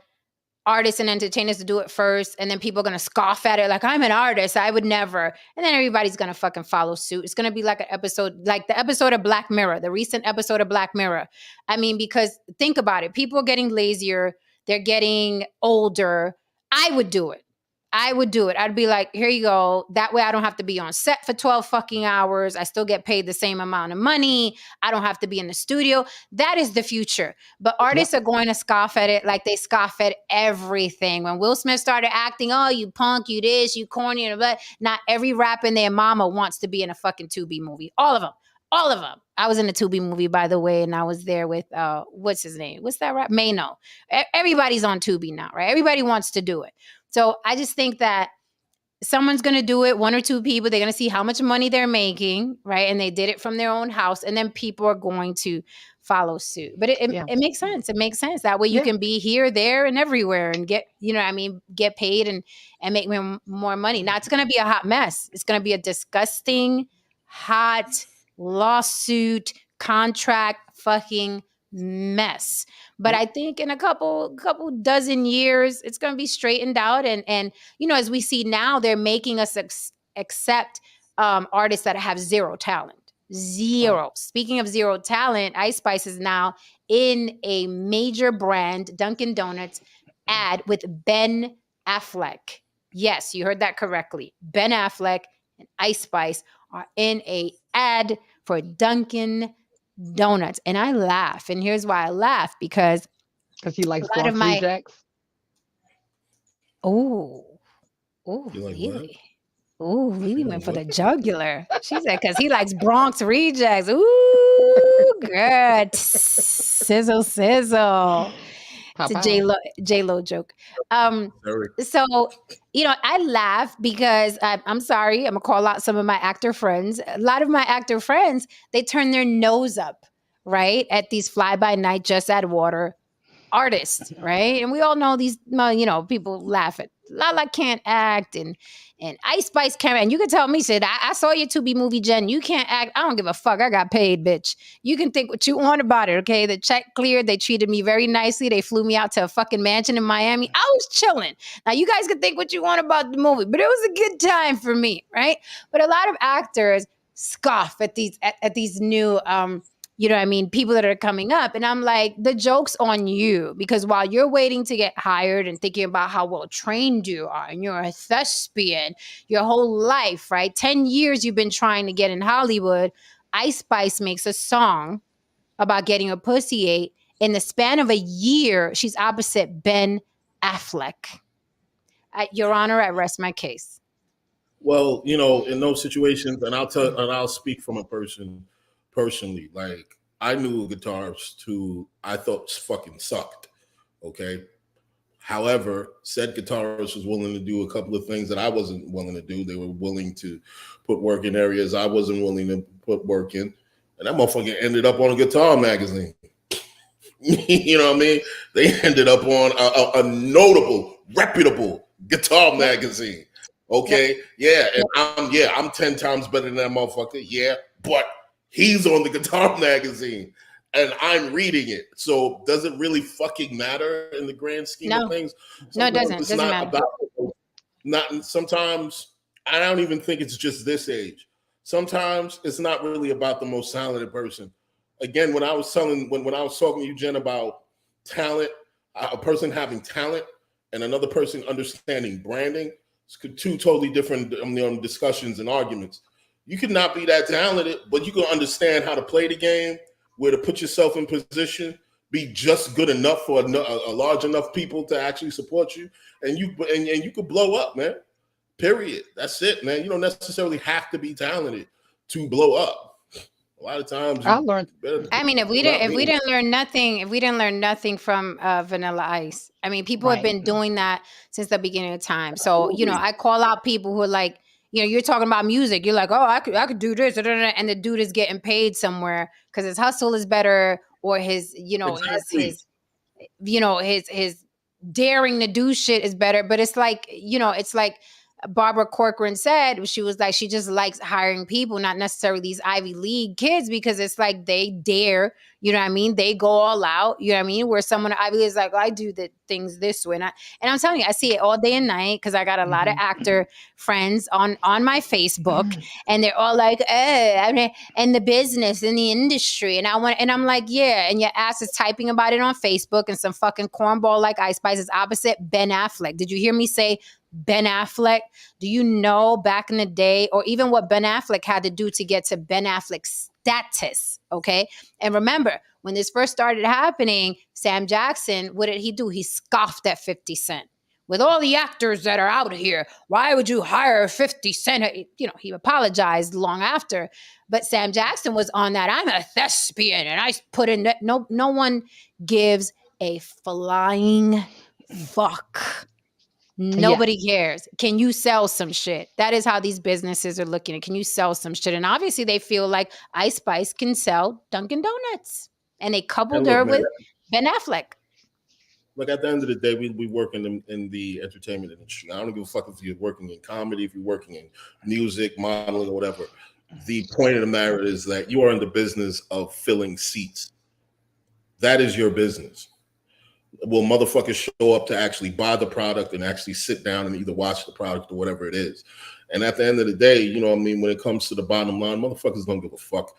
Speaker 5: artists and entertainers to do it first, and then people are going to scoff at it like, I'm an artist, I would never. And then everybody's going to fucking follow suit. It's going to be like the episode of Black Mirror, the recent episode of Black Mirror. I mean, because think about it. People are getting lazier. They're getting older. I would do it. I'd be like, here you go. That way I don't have to be on set for 12 fucking hours. I still get paid the same amount of money. I don't have to be in the studio. That is the future. But artists are going to scoff at it like they scoff at everything. When Will Smith started acting, oh, you punk, you this, you corny, and blah. Not every rapper and their mama wants to be in a fucking Tubi movie. All of them. I was in a Tubi movie, by the way, and I was there with, what's his name? What's that rap? Mano. Everybody's on Tubi now, right? Everybody wants to do it. So I just think that someone's going to do it, 1 or 2 people. They're going to see how much money they're making, right? And they did it from their own house. And then people are going to follow suit. But it makes sense. It makes sense. That way you can be here, there, and everywhere and get, get paid and make more money. Now, it's going to be a hot mess. It's going to be a disgusting, hot lawsuit, contract, fucking mess. But I think in a couple dozen years, it's going to be straightened out. And as we see now, they're making us accept artists that have zero talent. Zero. Speaking of zero talent, Ice Spice is now in a major brand, Dunkin' Donuts, ad with Ben Affleck. Yes, you heard that correctly. Ben Affleck and Ice Spice are in a ad for Dunkin' Donuts. And I laugh. And here's why I laugh, because
Speaker 6: Because he likes
Speaker 5: a lot of
Speaker 6: Bronx
Speaker 5: my
Speaker 6: rejects.
Speaker 5: oh,
Speaker 7: You like what?
Speaker 5: Lily. Ooh, Lily went for
Speaker 7: what?
Speaker 5: the jugular. She said, because he likes Bronx rejects. Ooh, girl. Sizzle, sizzle. It's a J-Lo joke. So, I laugh because I'm sorry, I'm gonna call out some of my actor friends. A lot of my actor friends, they turn their nose up, right, at these fly-by-night, just add water artists, right? And we all know these, people laugh at Lala can't act, and Ice Spice can't. And you can tell me, said, I saw your Tubi movie, Jen. You can't act. I don't give a fuck. I got paid, bitch. You can think what you want about it, okay? The check cleared. They treated me very nicely. They flew me out to a fucking mansion in Miami. I was chilling. Now, you guys can think what you want about the movie, but it was a good time for me, right? But a lot of actors scoff at these new people that are coming up. And I'm like, the joke's on you, because while you're waiting to get hired and thinking about how well trained you are, and you're a thespian your whole life, right? 10 years you've been trying to get in Hollywood. Ice Spice makes a song about getting a pussy ate. In the span of a year, she's opposite Ben Affleck. Your Honor, I rest my case.
Speaker 7: Well, in those situations, and I'll speak from a person personally. Like, I knew a guitarist who I thought fucking sucked. Okay. However, said guitarist was willing to do a couple of things that I wasn't willing to do. They were willing to put work in areas I wasn't willing to put work in. And that motherfucker ended up on a guitar magazine. You know what I mean? They ended up on a notable, reputable guitar magazine. Okay. Yeah. And I'm 10 times better than that motherfucker. Yeah. But he's on the guitar magazine and I'm reading it. So does it really fucking matter in the grand scheme of things?
Speaker 5: No, it doesn't. It doesn't matter.
Speaker 7: Sometimes I don't even think it's just this age. Sometimes it's not really about the most talented person. Again, when I was talking to you, Jen, about talent, a person having talent and another person understanding branding, it's two totally different discussions and arguments. You could not be that talented, but you can understand how to play the game, where to put yourself in position, be just good enough for a large enough people to actually support you, and you could blow up, man. Period. That's it, man. You don't necessarily have to be talented to blow up. A lot of times,
Speaker 6: I learned.
Speaker 5: if we didn't learn nothing from Vanilla Ice. I mean, people have been doing that since the beginning of time. So I call out people who are like, you're talking about music. You're like, oh, I could do this, and the dude is getting paid somewhere because his hustle is better, or his daring to do shit is better. But it's like, it's like Barbara Corcoran said, she was like, she just likes hiring people, not necessarily these Ivy League kids, because it's like they dare, they go all out, where someone at Ivy League is like, I do the things this way. And I'm telling you, I see it all day and night, because I got a lot of actor friends on my Facebook, and they're all like, and the business and the industry. And I'm like, yeah, and your ass is typing about it on Facebook, and some fucking cornball like Ice Spice is opposite Ben Affleck. Did you hear me say Ben Affleck? Do you know back in the day, or even what Ben Affleck had to do to get to Ben Affleck's status? Okay. And remember, when this first started happening, Sam Jackson, what did he do? He scoffed at 50 Cent. With all the actors that are out here, why would you hire 50 Cent? He apologized long after, but Sam Jackson was on that. I'm a thespian, and I put in that. No one gives a flying fuck. Nobody cares. Can you sell some shit? That is how these businesses are looking at. Can you sell some shit? And obviously they feel like Ice Spice can sell Dunkin' Donuts. And they coupled her with Ben Affleck.
Speaker 7: Look, at the end of the day, we work in the entertainment industry. I don't give a fuck if you're working in comedy, if you're working in music, modeling, or whatever. The point of the matter is that you are in the business of filling seats. That is your business. Will motherfuckers show up to actually buy the product and actually sit down and either watch the product or whatever it is? And at the end of the day, when it comes to the bottom line, motherfuckers don't give a fuck.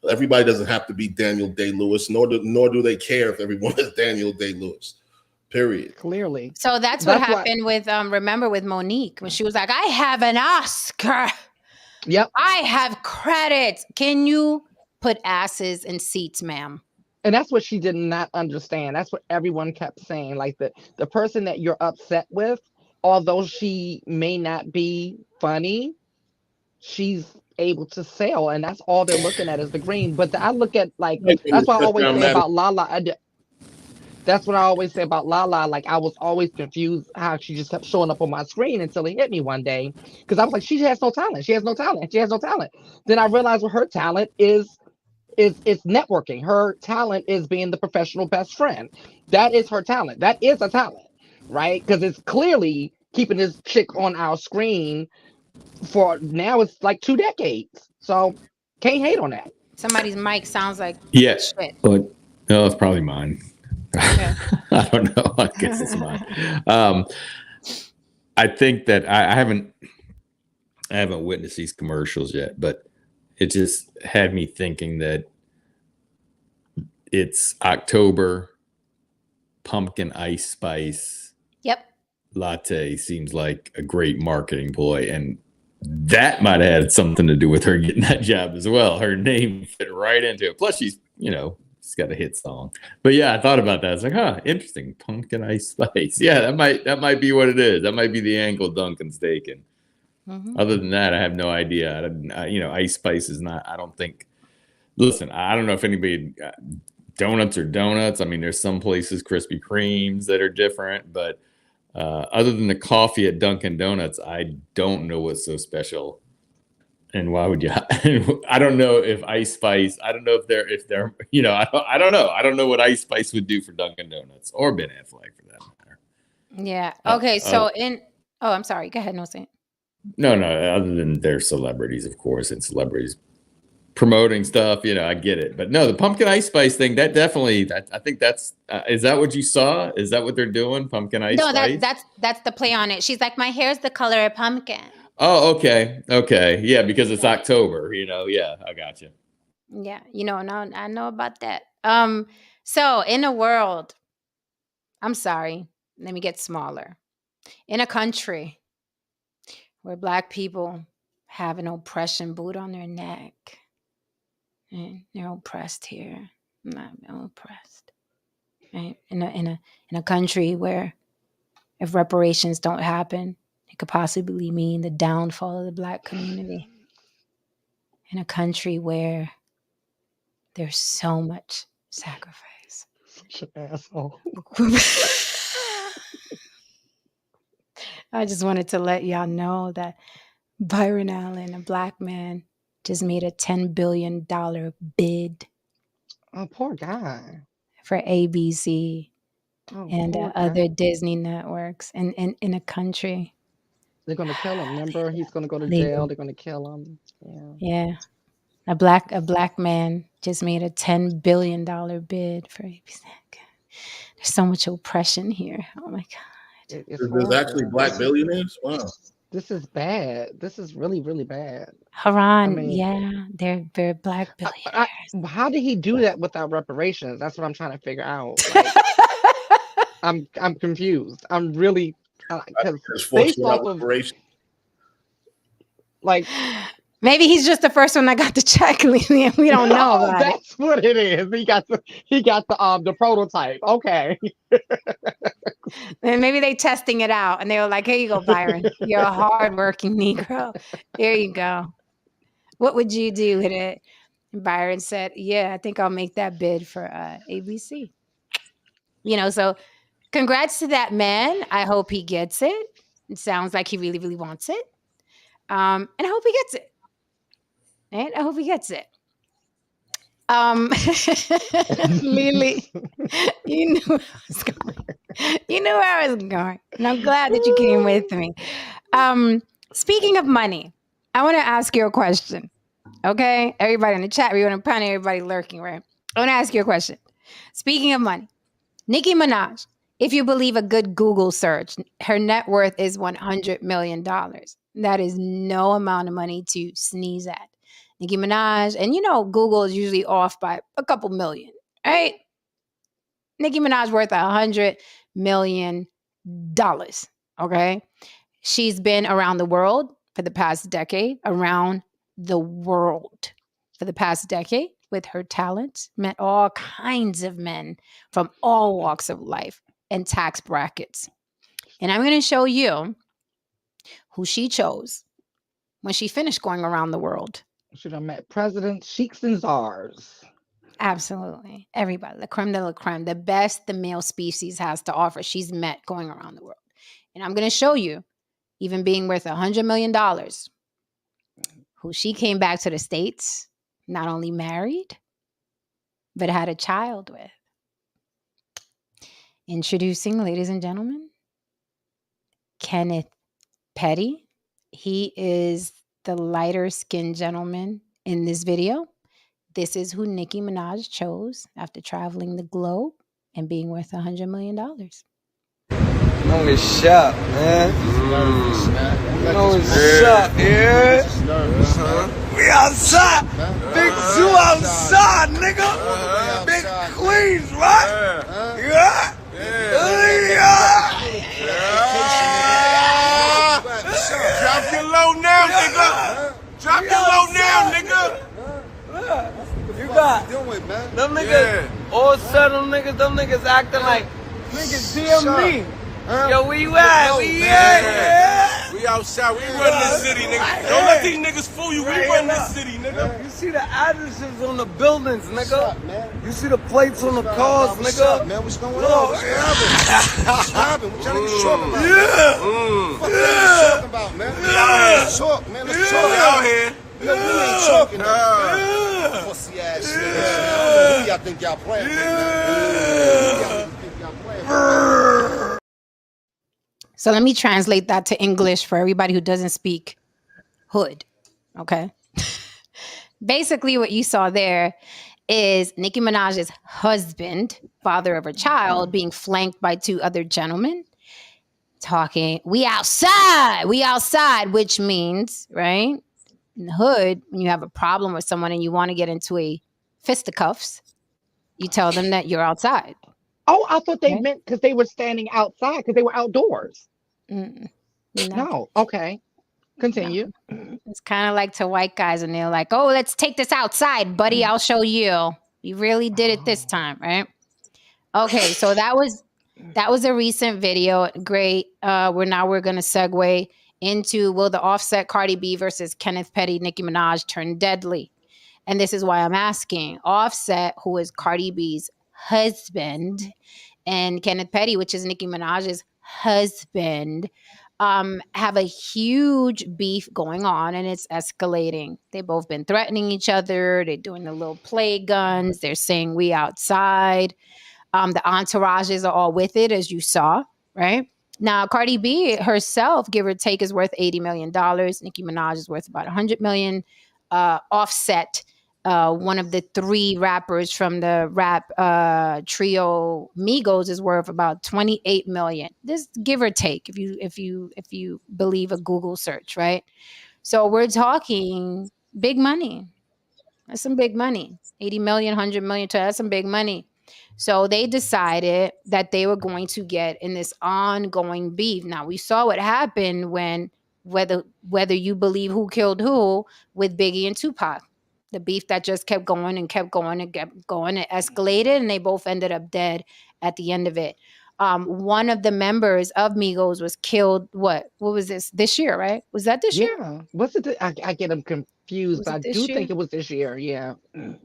Speaker 7: Everybody doesn't have to be Daniel Day-Lewis, nor do they care if everyone is Daniel Day-Lewis. Period.
Speaker 6: Clearly.
Speaker 5: So that's what
Speaker 6: That's why.
Speaker 5: happened with remember with Monique when she was like, I have an Oscar.
Speaker 6: Yep.
Speaker 5: I have credits. Can you put asses in seats, ma'am?
Speaker 6: And that's what she did not understand. That's what everyone kept saying. Like the person that you're upset with, although she may not be funny, she's able to sell, and that's all they're looking at is the green. But I look at like that's what I always say about Lala. That's what I always say about Lala. Like I was always confused how she just kept showing up on my screen until it hit me one day because I was like, she has no talent. She has no talent. She has no talent. Then I realized what her talent is networking. Her talent is being the professional best friend. That is her talent. That is a talent, right? Because it's clearly keeping this chick on our screen for now. It's like 2 decades. So can't hate on that.
Speaker 5: Somebody's mic sounds like
Speaker 8: Yes,
Speaker 5: shit.
Speaker 8: but no, it's probably mine.
Speaker 5: Okay.
Speaker 8: I don't know. I guess it's mine. I think that I haven't witnessed these commercials yet, but it just had me thinking that it's October, pumpkin ice spice
Speaker 5: Yep.
Speaker 8: latte seems like a great marketing ploy, and that might have had something to do with her getting that job as well. Her name fit right into it. Plus, she's got a hit song. But yeah, I thought about that. It's like, interesting, pumpkin ice spice. Yeah, that might be what it is. That might be the angle Duncan's taking.
Speaker 5: Mm-hmm.
Speaker 8: Other than that, I have no idea. Ice spice is not. I don't think. Listen, I don't know if anybody. Donuts are donuts. I mean, there's some places Krispy Kremes that are different, but other than the coffee at Dunkin' Donuts, I don't know what's so special. And why would you? I don't know if Ice Spice. I don't know if they're. I don't know. I don't know what Ice Spice would do for Dunkin' Donuts or Ben Affleck for that matter.
Speaker 5: Yeah. Okay. So I'm sorry. Go ahead. No, say it.
Speaker 8: No. Other than they're celebrities, of course, and celebrities promoting stuff. I get it. But no, the pumpkin ice spice thing. That definitely. I think that's. Is that what you saw? Is that what they're doing? Pumpkin ice spice.
Speaker 5: No, that's the play on it. She's like, my hair's the color of pumpkin.
Speaker 8: Oh, okay. Yeah, because it's October, Yeah, I got you.
Speaker 5: Yeah, now I know about that. So in a world, I'm sorry, let me get smaller. In a country where Black people have an oppression boot on their neck, and they're oppressed here. I'm oppressed. Right? In a country where if reparations don't happen, it could possibly mean the downfall of the Black community. In a country where there's so much sacrifice.
Speaker 6: Such an asshole.
Speaker 5: I just wanted to let y'all know that Byron Allen, a Black man, just made a $10 billion bid.
Speaker 6: Oh, poor guy.
Speaker 5: For ABC and other Disney networks and in a country.
Speaker 6: They're going to kill him. Remember, he's going to go to jail. They're going to kill him.
Speaker 5: Yeah. A black man just made a $10 billion bid for ABC. There's so much oppression here. Oh my God.
Speaker 7: There's actually Black billionaires? Wow.
Speaker 6: This is bad. This is really, really bad.
Speaker 5: Haran, they're Black billionaires.
Speaker 6: How did he do that without reparations? That's what I'm trying to figure out. Like, I'm confused. I'm really based off of like.
Speaker 5: Maybe he's just the first one that got the check, and we don't know about
Speaker 6: that's what it is. He got the prototype. Okay.
Speaker 5: And maybe they testing it out, and they were like, "Here you go, Byron. You're a hardworking Negro. Here you go. What would you do with it?" And Byron said, "Yeah, I think I'll make that bid for ABC." So congrats to that man. I hope he gets it. It sounds like he really, really wants it. And I hope he gets it. Right? I hope he gets it. Lily, you knew where I was going. You knew where I was going. And I'm glad that you came with me. Speaking of money, I want to ask you a question. Okay? Everybody in the chat, we want to pun everybody lurking, right? I want to ask you a question. Speaking of money, Nicki Minaj, if you believe a good Google search, her net worth is $100 million. That is no amount of money to sneeze at. Nicki Minaj, and Google is usually off by a couple million, right? Nicki Minaj worth $100 million. Okay. She's been around the world for the past decade, with her talents, met all kinds of men from all walks of life and tax brackets. And I'm going to show you who she chose when she finished going around the world.
Speaker 6: Should have met presidents, sheiks, and czars.
Speaker 5: Absolutely. Everybody, the creme de la creme, the best the male species has to offer, she's met going around the world. And I'm going to show you, even being worth $100 million, who she came back to the States, not only married, but had a child with. Introducing, ladies and gentlemen, Kenneth Petty. He is the lighter skinned gentleman in this video. This is who Nicki Minaj chose after traveling the globe and being worth $100 million.
Speaker 10: No, it's shot, man. No, it's shot, yeah. We outside. Big Zoo outside, nigga. Big Queens, right? Yeah.
Speaker 11: Drop your low now, nigga. Drop your low now, nigga.
Speaker 10: You got them niggas, all seven niggas, them niggas acting like niggas DM me. Yo, where you at? We at?
Speaker 11: We outside. We run this city, nigga. Don't let these niggas fool you. We run this city, nigga.
Speaker 10: You see the addresses on the buildings, nigga. You see the plates on the cars, nigga.
Speaker 9: Man, what's going on? What's happening? What y'all niggas talking about? What the fuck y'all talking about, man? Let's talk, man. Let's talk.
Speaker 11: We out here.
Speaker 9: We ain't talking, man. Pussy ass niggas. I don't know who y'all think y'all playing with, man. Who y'all think y'all playing with?
Speaker 5: So let me translate that to English for everybody who doesn't speak hood. Okay. Basically, what you saw there is Nicki Minaj's husband, father of her child, being flanked by two other gentlemen talking, we outside, which means, right? In the hood, when you have a problem with someone and you want to get into a fisticuffs, you tell them that you're outside.
Speaker 6: Oh, I thought they meant because they were standing outside because they were outdoors. No. Okay. Continue.
Speaker 5: No. It's kind of like to white guys and they're like, oh, let's take this outside, buddy. I'll show you. You really did it this time, right? Okay, so that was a recent video. Great. We're going to segue into, will the Offset Cardi B versus Kenneth Petty, Nicki Minaj turn deadly? And this is why I'm asking. Offset, who is Cardi B's husband, and Kenneth Petty, which is Nicki Minaj's husband, have a huge beef going on, and it's escalating. They've both been threatening each other. They're doing the little play guns. They're saying we outside. The entourages are all with it, as you saw, right? Now, Cardi B herself, give or take, is worth $80 million. Nicki Minaj is worth about $100 million. Offset, one of the three rappers from the rap trio Migos, is worth about $28 million. This give or take, if you believe a Google search, right? So we're talking big money. That's some big money. 80 million, 100 million, that's some big money. So they decided that they were going to get in this ongoing beef. Now, we saw what happened when, whether you believe who killed who, with Biggie and Tupac. The beef that just kept going and kept going and kept going. It escalated, and they both ended up dead at the end of it. One of the members of Migos was killed. What was this year, right? Was that this year?
Speaker 6: Yeah. Was it? I get them confused. I do think it was this year. Yeah.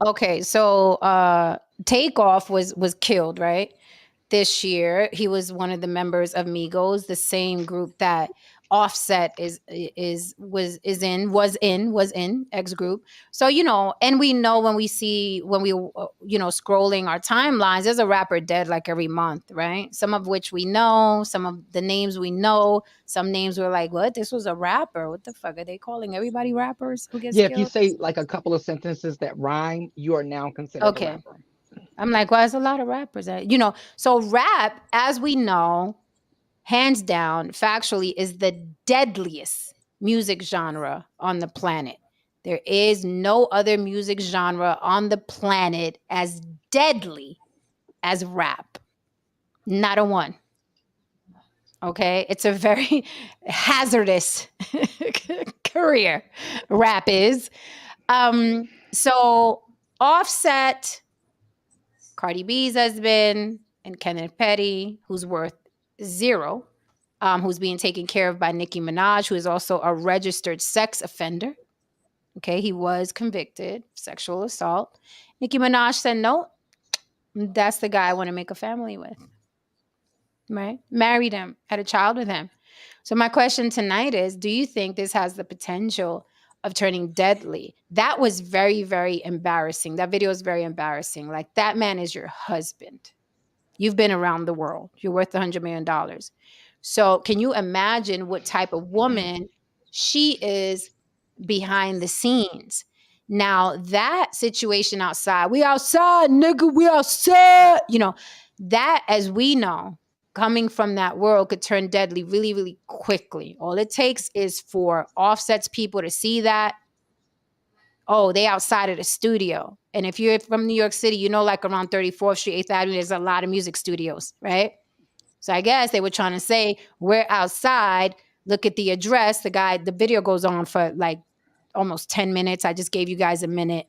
Speaker 5: Okay, so Takeoff was killed, right? This year, he was one of the members of Migos, the same group that Offset was in X group. So, and we know when we scrolling our timelines, there's a rapper dead like every month, right? Some of which we know, some of the names we know, some names we're like, what? This was a rapper. What the fuck? Are they calling everybody rappers who gets killed?
Speaker 6: If you say like a couple of sentences that rhyme, you are now considered a rapper.
Speaker 5: I'm like, well, there's a lot of rappers. So rap, as we know, hands down, factually, is the deadliest music genre on the planet. There is no other music genre on the planet as deadly as rap. Not a one. Okay, it's a very hazardous career. Rap is. So Offset, Cardi B's husband, and Kenneth Petty, who's worth zero, who's being taken care of by Nicki Minaj, who is also a registered sex offender. Okay, he was convicted of sexual assault. Nicki Minaj said, no, that's the guy I want to make a family with. Right? Married him, had a child with him. So my question tonight is, do you think this has the potential of turning deadly? That was very, very embarrassing. That video is very embarrassing. Like, that man is your husband. You've been around the world. You're worth $100 million. So can you imagine what type of woman she is behind the scenes? Now, that situation outside, we outside, nigga, we outside, that, as we know, coming from that world could turn deadly really, really quickly. All it takes is for Offset's people to see that, oh, they outside of the studio. And if you're from New York City, like around 34th Street, 8th Avenue, there's a lot of music studios, right? So I guess they were trying to say, we're outside, look at the address. The video goes on for like almost 10 minutes. I just gave you guys a minute.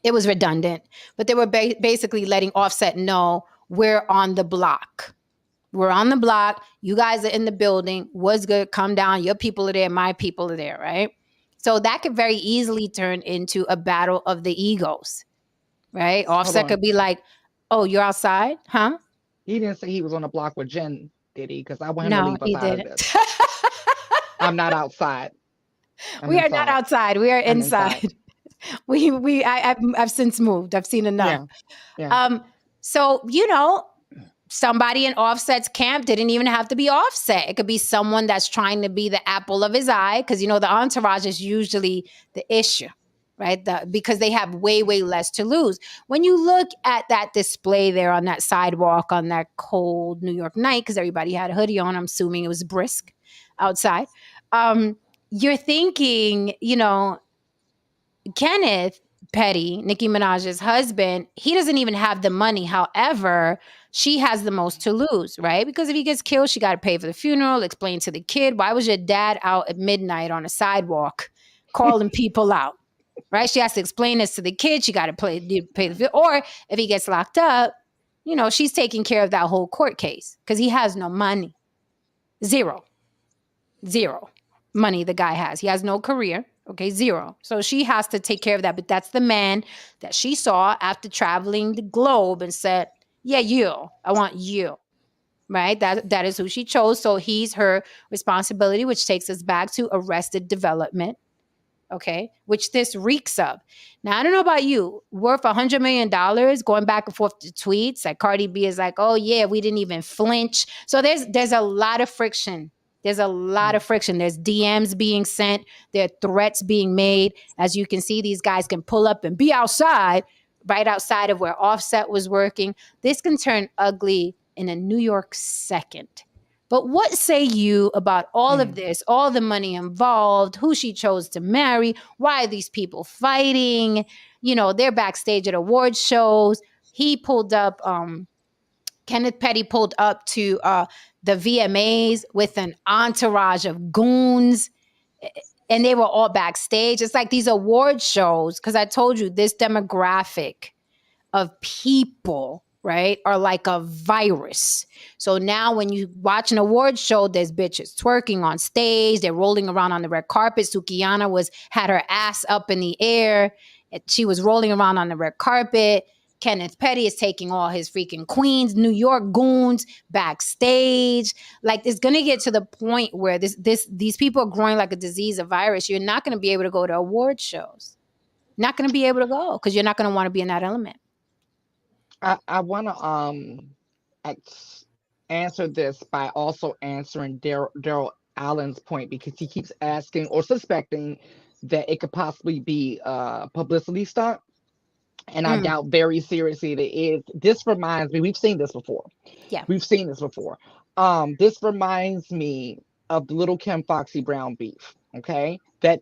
Speaker 5: It was redundant, but they were basically letting Offset know, we're on the block. We're on the block. You guys are in the building. What's good? Come down. Your people are there. My people are there, right? So that could very easily turn into a battle of the egos, right? Offset could be like, oh, you're outside? Huh?
Speaker 6: He didn't say he was on the block with Jen, did he? Because I want him to
Speaker 5: No,
Speaker 6: leave us
Speaker 5: he
Speaker 6: out of
Speaker 5: didn't.
Speaker 6: this. I'm not outside.
Speaker 5: We are not outside. We are inside. I've since moved. I've seen enough.
Speaker 6: Yeah.
Speaker 5: So, somebody in Offset's camp didn't even have to be Offset. It could be someone that's trying to be the apple of his eye, because the entourage is usually the issue, right? Because they have way, way less to lose. When you look at that display there on that sidewalk on that cold New York night, because everybody had a hoodie on, I'm assuming it was brisk outside. You're thinking, Kenneth Petty, Nicki Minaj's husband, he doesn't even have the money. However, she has the most to lose, right? Because if he gets killed, she got to pay for the funeral, explain to the kid, why was your dad out at midnight on a sidewalk calling people out, right? She has to explain this to the kid. She got to pay the or if he gets locked up, she's taking care of that whole court case because he has no money. Zero money the guy has. He has no career. Okay, zero. So she has to take care of that. But that's the man that she saw after traveling the globe and said, yeah, I want you, right? That is who she chose. So he's her responsibility, which takes us back to Arrested Development, okay, which this reeks of. Now, I don't know about you, worth $100 million, going back and forth to tweets. Like Cardi B is like, oh, yeah, we didn't even flinch. So there's a lot of friction. There's a lot of friction. There's DMs being sent. There are threats being made. As you can see, these guys can pull up and be outside, right outside of where Offset was working. This can turn ugly in a New York second. But what say you about all of this, all the money involved, who she chose to marry, why are these people fighting? They're backstage at award shows. He pulled up, Kenneth Petty pulled up to the VMAs with an entourage of goons, and they were all backstage. It's like these award shows, because I told you this demographic of people, right, are like a virus. So now when you watch an award show, there's bitches twerking on stage. They're rolling around on the red carpet. Sukiyana had her ass up in the air. She was rolling around on the red carpet. Kenneth Petty is taking all his freaking Queens, New York goons backstage. Like, it's going to get to the point where these people are growing like a disease, a virus. You're not going to be able to go to award shows. Not going to be able to go because you're not going to want to be in that element.
Speaker 6: I want to answer this by also answering Daryl Allen's point, because he keeps asking or suspecting that it could possibly be a publicity stunt. And I doubt very seriously that it is. This reminds me, we've seen this before.
Speaker 5: Yeah.
Speaker 6: We've seen this before. This reminds me of the Little Kim Foxy Brown beef, okay? That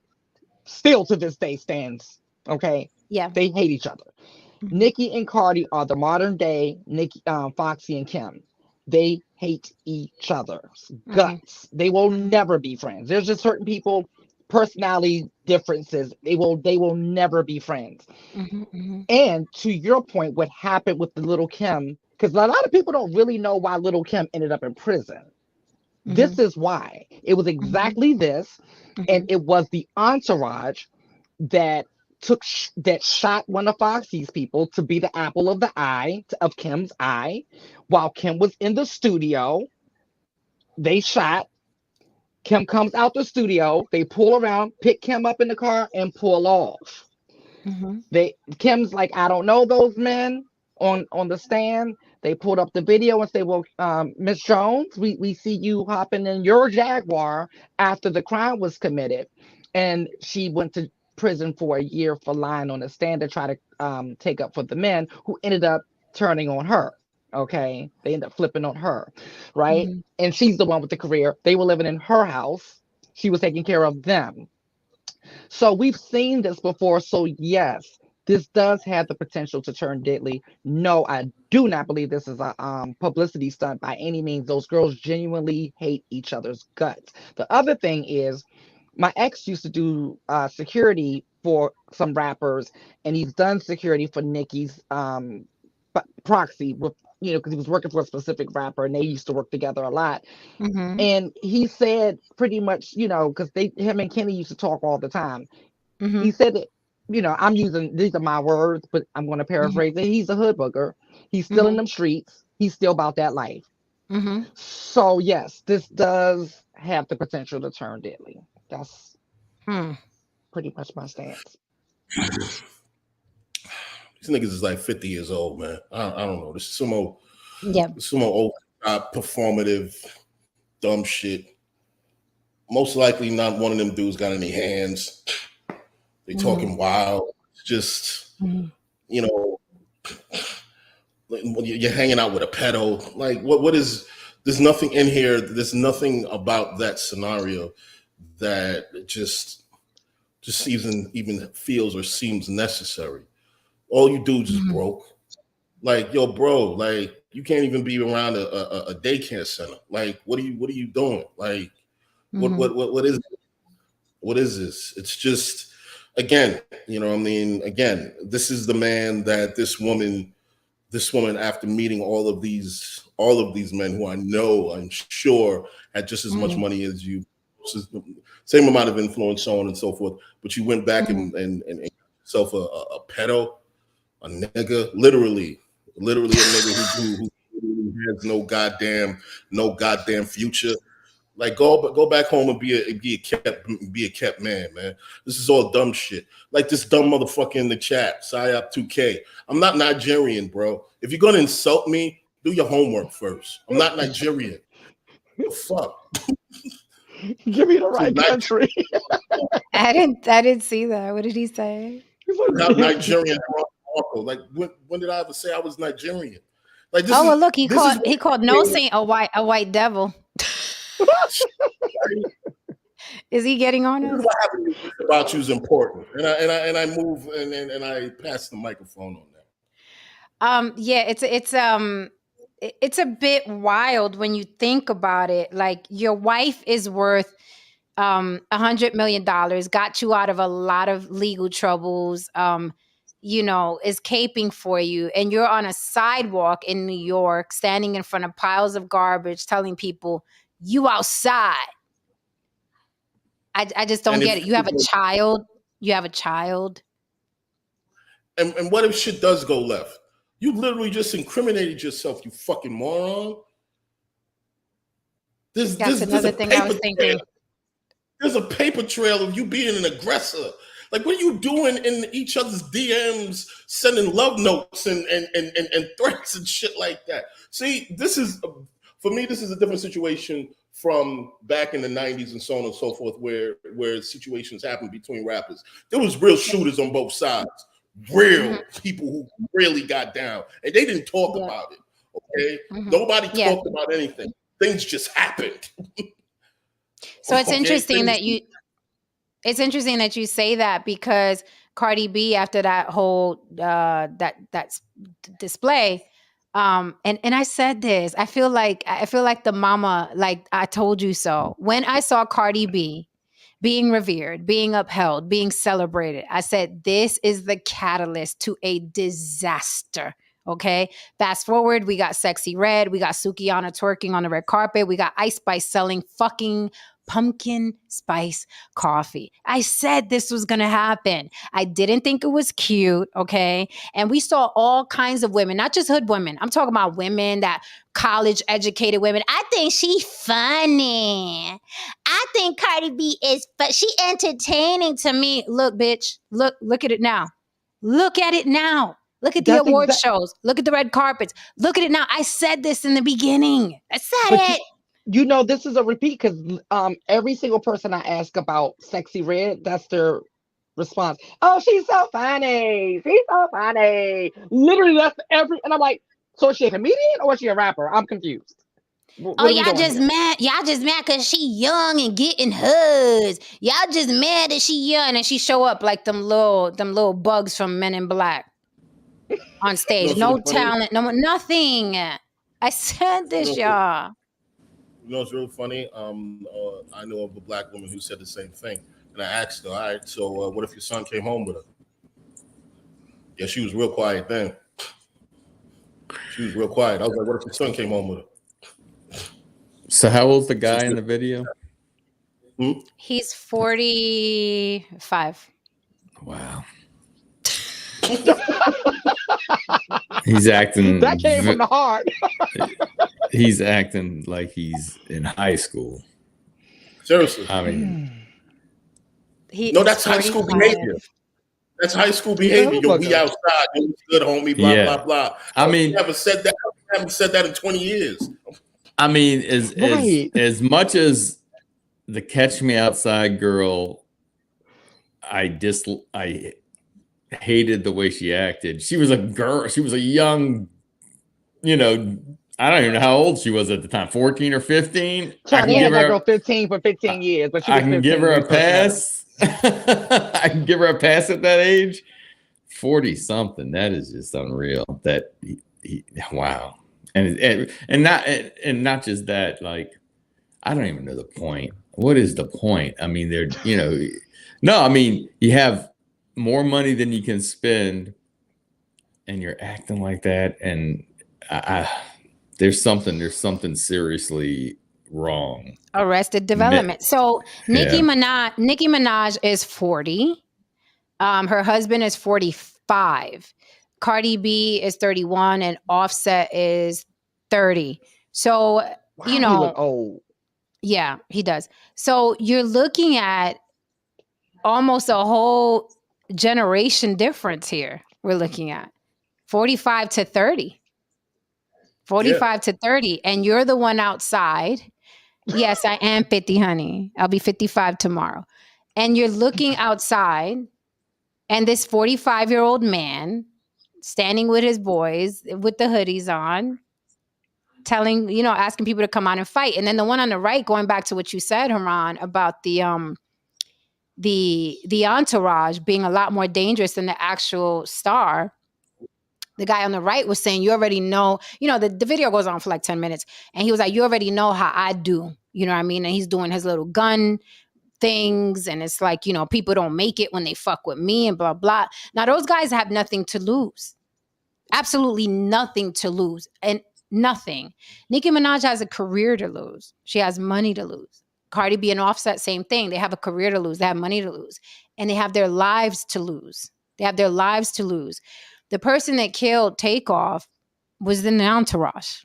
Speaker 6: still to this day stands, okay?
Speaker 5: Yeah.
Speaker 6: They hate each other. Nicki and Cardi are the modern day Foxy and Kim. they hate each other's guts. They will never be friends. There's just certain people, personality differences. They will never be friends. And to your point, what happened with the Little Kim, because a lot of people don't really know why Little Kim ended up in prison. This is why. It was exactly this, and it was the entourage that that shot one of Foxy's people to be the apple of the eye of Kim's eye, while Kim was in the studio. They shot. Kim comes out the studio. They pull around, pick Kim up in the car, and pull off. Kim's like, I don't know those men on the stand. They pulled up the video and say, well, Miss Jones, we see you hopping in your Jaguar after the crime was committed. And she went to prison for a year for lying on the stand to try to take up for the men who ended up turning on her. Okay. They ended up flipping on her. Right. And she's the one with the career. They were living in her house. She was taking care of them. So we've seen this before. So yes, this does have the potential to turn deadly. No, I do not believe this is a publicity stunt by any means. Those girls genuinely hate each other's guts. The other thing is, my ex used to do security for some rappers, and he's done security for Nicki's proxy with, because he was working for a specific rapper, and they used to work together a lot. And he said pretty much, because him and Kenny used to talk all the time. He said that, I'm using, these are my words, but I'm going to paraphrase it. He's a hood booger. He's still in them streets. He's still about that life. So yes, this does have the potential to turn deadly. That's pretty much my stance.
Speaker 7: These niggas is like 50 years old, man. I don't know. This is some old, performative, dumb shit. Most likely not one of them dudes got any hands. They talking wild. Just, you're hanging out with a pedo. Like, what is, there's nothing in here. There's nothing about that scenario that just even feels or seems necessary. All you dudes is broke. Like, yo, bro, like, you can't even be around a daycare center. Like, what are you doing? Like, what is it? What is this? It's just, again, again, this is the man that this woman, after meeting all of these men who I'm sure had just as much money as you, same amount of influence, so on and so forth. But you went back and yourself a pedo, a nigga, literally a nigga who has no goddamn future. Like, go back home and be a kept man. This is all dumb shit. Like this dumb motherfucker in the chat, Psyop 2K. I'm not Nigerian, bro. If you're gonna insult me, do your homework first. I'm not Nigerian. What the fuck?
Speaker 6: Give me the right country.
Speaker 5: I didn't see that. What did he say?
Speaker 7: Not Nigerian. Like, when did I ever say I was Nigerian? Like, this
Speaker 5: look, he called No Saint a white devil. Is he getting on us?
Speaker 7: What happened about you is important, and I move and I pass the microphone on that.
Speaker 5: Yeah, it's a bit wild when you think about it. Like, your wife is worth $100 million, got you out of a lot of legal troubles, is caping for you, and you're on a sidewalk in New York, standing in front of piles of garbage, telling people you outside. I just don't get it. You have a child.
Speaker 7: And what if shit does go left? You literally just incriminated yourself, you fucking moron.
Speaker 5: That's another thing I was thinking.
Speaker 7: There's a paper trail of you being an aggressor. Like, what are you doing in each other's DMs, sending love notes and threats and shit like that? See, for me, this is a different situation from back in the 90s and so on and so forth, where situations happen between rappers. There was real shooters on both sides, real people who really got down, and they didn't talk about it. Okay, nobody talked about anything. Things just happened.
Speaker 5: So it's interesting that you say that, because Cardi B, after that whole that display, And I said this. I feel like the mama, like I told you so. When I saw Cardi B being revered, being upheld, being celebrated, I said this is the catalyst to a disaster. Okay. Fast forward, we got Sexy Red, we got Sukihana twerking on the red carpet, we got Ice Spice selling fucking pumpkin spice coffee. I said this was gonna happen. I didn't think it was cute. Okay. And we saw all kinds of women, not just hood women. I'm talking about women that college educated women. I think she funny. I think Cardi B is, but she entertaining to me. Look, bitch, look at it now. Look at it now. Look at the award shows. Look at the red carpets. Look at it now. I said this in the beginning. I said it.
Speaker 6: This is a repeat because every single person I ask about Sexy Red, that's their response. Oh, she's so funny. She's so funny. Literally, that's and I'm like, so is she a comedian or is she a rapper? I'm confused.
Speaker 5: Oh, y'all just mad. Y'all just mad because she young and getting hugs. Y'all just mad that she young and she show up like them little bugs from Men in Black on stage. No talent, nothing. I said this, y'all.
Speaker 7: You know what's real funny? I know of a black woman who said the same thing, and I asked her, "All right, so what if your son came home with her?" Yeah, she was real quiet then. She was real quiet. I was like, "What if your son came home with her?"
Speaker 8: So how old's the guy in the video?
Speaker 5: He's 45.
Speaker 8: Wow. He's acting.
Speaker 6: That came from the heart.
Speaker 8: He's acting like he's in high school.
Speaker 7: Seriously.
Speaker 8: I mean,
Speaker 7: no, that's high school behavior. That's high school behavior. Yo, we outside. Yo, good homie. Blah blah blah.
Speaker 8: I mean,
Speaker 7: I haven't said that. I haven't said that in 20 years.
Speaker 8: I mean, as much as the Catch Me Outside girl, I hated the way she acted. She was a girl. She was a young, I don't even know how old she was at the time, 14 or 15.
Speaker 6: I can give her girl 15 for 15 years, but
Speaker 8: I can give her a pass. I can give her a pass at that age. 40 something. That is just unreal. That wow. And not just that, like, I don't even know the point. What is the point? I mean, no, I mean, you have more money than you can spend and you're acting like that. And there's something seriously wrong.
Speaker 5: Arrested Development. So Nicki Minaj is 40. Her husband is 45. Cardi B is 31 and Offset is 30. So,
Speaker 6: he look old.
Speaker 5: Yeah, he does. So you're looking at almost a whole generation difference here. We're looking at 45 to 30. 45 to 30. And you're the one outside. Yes, I am 50, honey. I'll be 55 tomorrow. And you're looking outside and this 45-year-old man standing with his boys with the hoodies on, telling, asking people to come out and fight. And then the one on the right, going back to what you said, Haran, about the entourage being a lot more dangerous than the actual star. The guy on the right was saying, you already know, the video goes on for like 10 minutes. And he was like, you already know how I do. You know what I mean? And he's doing his little gun things. And it's like, people don't make it when they fuck with me and blah, blah. Now, those guys have nothing to lose. Absolutely nothing to lose. And nothing. Nicki Minaj has a career to lose. She has money to lose. Cardi B and Offset, same thing. They have a career to lose. They have money to lose. And they have their lives to lose. They have their lives to lose. The person that killed Takeoff was in the entourage.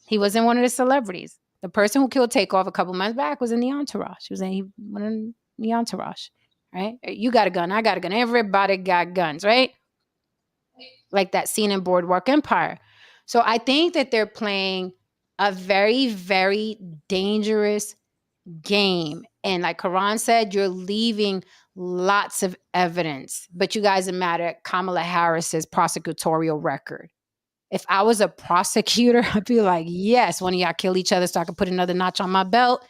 Speaker 5: He wasn't one of the celebrities. The person who killed Takeoff a couple months back was in the entourage. He was in the entourage, right? You got a gun. I got a gun. Everybody got guns, right? Like that scene in Boardwalk Empire. So I think that they're playing a very, very dangerous game. And like Karan said, you're leaving lots of evidence. But you guys are mad at Kamala Harris's prosecutorial record. If I was a prosecutor, I'd be like, yes, one of y'all kill each other so I can put another notch on my belt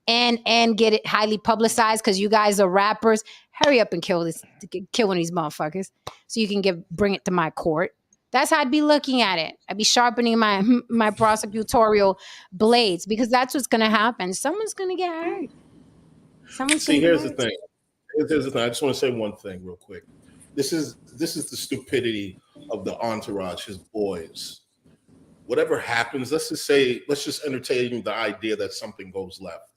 Speaker 5: and get it highly publicized because you guys are rappers. Hurry up and kill one of these motherfuckers so you can bring it to my court. That's how I'd be looking at it. I'd be sharpening my my prosecutorial blades because that's what's going to happen. Someone's going to get hurt. Someone's
Speaker 7: See,
Speaker 5: going to get
Speaker 7: here's the
Speaker 5: hurt.
Speaker 7: thing. Here's the thing. I just want to say one thing real quick. This is the stupidity of the entourage, his boys. Whatever happens, let's just entertain the idea that something goes left.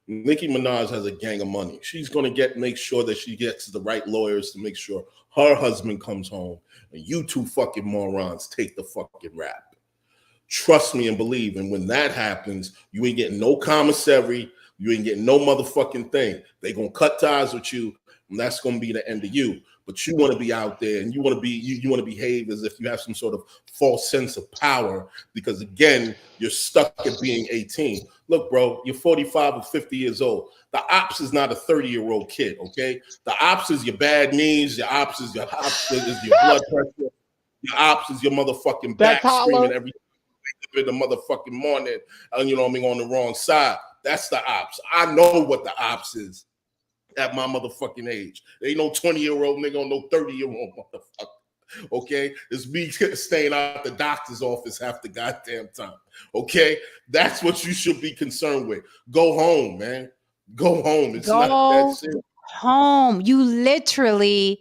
Speaker 7: Nicki Minaj has a gang of money. She's going to make sure that she gets the right lawyers to make sure her husband comes home and you two fucking morons take the fucking rap. Trust me and believe. And when that happens, you ain't getting no commissary. You ain't getting no motherfucking thing. They going to cut ties with you, and that's going to be the end of you. But you want to be out there and you want to be you want to behave as if you have some sort of false sense of power because again, you're stuck at being 18. Look, bro, you're 45 or 50 years old. The ops is not a 30-year-old kid, okay? The ops is your bad knees, your ops is your blood pressure, your ops is your motherfucking back screaming every in the motherfucking morning, and you know what I mean, on the wrong side. That's the ops. I know what the ops is. At my motherfucking age. There ain't no 20-year-old nigga or no 30-year-old motherfucker. Okay? It's me staying out the doctor's office half the goddamn time. Okay? That's what you should be concerned with. Go home, man. Go home. It's not that serious.
Speaker 5: Home. You literally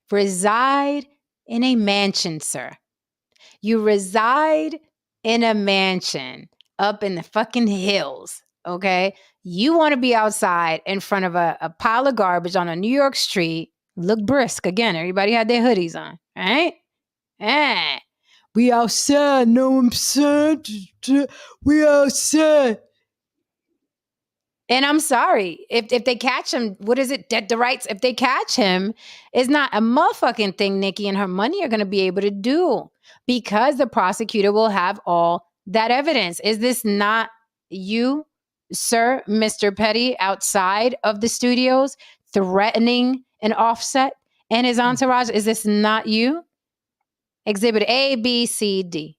Speaker 5: reside in a mansion, sir. You reside in a mansion up in the fucking hills. Okay, you want to be outside in front of a pile of garbage on a New York street, look brisk. Again, everybody had their hoodies on, right? We outside, know what I'm saying? We outside. And I'm sorry, if they catch him, what is it? Dead to rights. If they catch him, it's not a motherfucking thing Nicki and her money are going to be able to do because the prosecutor will have all that evidence. Is this not you, sir, Mr. Petty, outside of the studios threatening an Offset and his entourage? Is this not you? Exhibit A, B, C, D.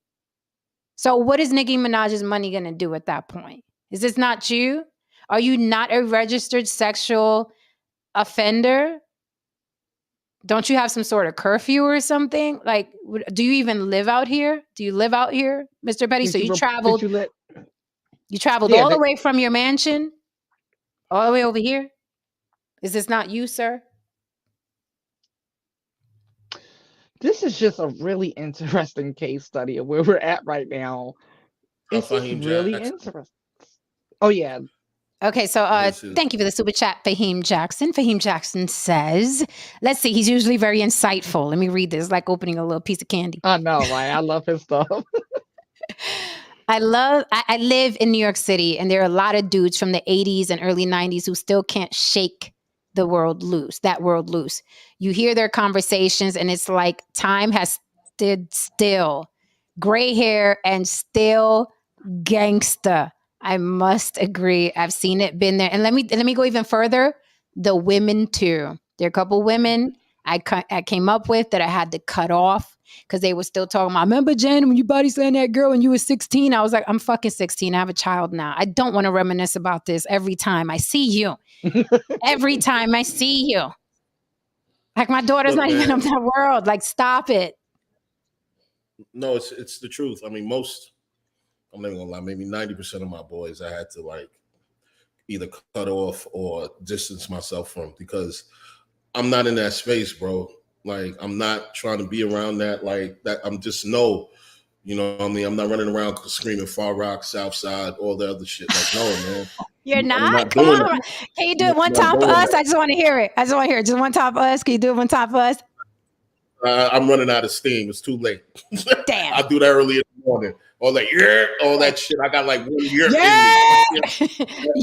Speaker 5: So what is Nicki Minaj's money going to do at that point? Is this not you? Are you not a registered sexual offender? Don't you have some sort of curfew or something? Like, do you even live out here? Do you live out here, Mr. Petty? So you traveled. You traveled all the way from your mansion, all the way over here. Is this not you, sir?
Speaker 6: This is just a really interesting case study of where we're at right now. It's really interesting. Oh, yeah.
Speaker 5: Okay, so thank you for the super chat, Fahim Jackson. Fahim Jackson says, let's see, he's usually very insightful. Let me read this, like opening a little piece of candy.
Speaker 6: I know, right? I love his stuff.
Speaker 5: I live in New York City, and there are a lot of dudes from the 80s and early 90s who still can't shake that world loose. You hear their conversations, and it's like time has stood still. Gray hair and still gangsta. I must agree. I've seen it, been there. And let me go even further. The women too. There are a couple women I came up with that I had to cut off because they were still talking about, remember, Jen, when you body slammed that girl when you were 16? I was like, I'm fucking 16. I have a child now. I don't want to reminisce about this every time I see you. Every time I see you. Like, my daughter's not even of that world. Like, stop it.
Speaker 7: No, it's the truth. I mean, I'm not gonna lie, maybe 90% of my boys I had to like either cut off or distance myself from because I'm not in that space, bro. Like, I'm not trying to be around that. Like, that I'm just you know what I mean? I'm not running around screaming Far Rock, South Side, all the other shit. Like, no, man.
Speaker 5: You're not? Come on. That. Can you do it one time for us? That. I just want to hear it. Just one time for us. Can you do it one time for us?
Speaker 7: I'm running out of steam. It's too late.
Speaker 5: Damn.
Speaker 7: I'll do that early in the morning. All that shit. I got like 1 year in me.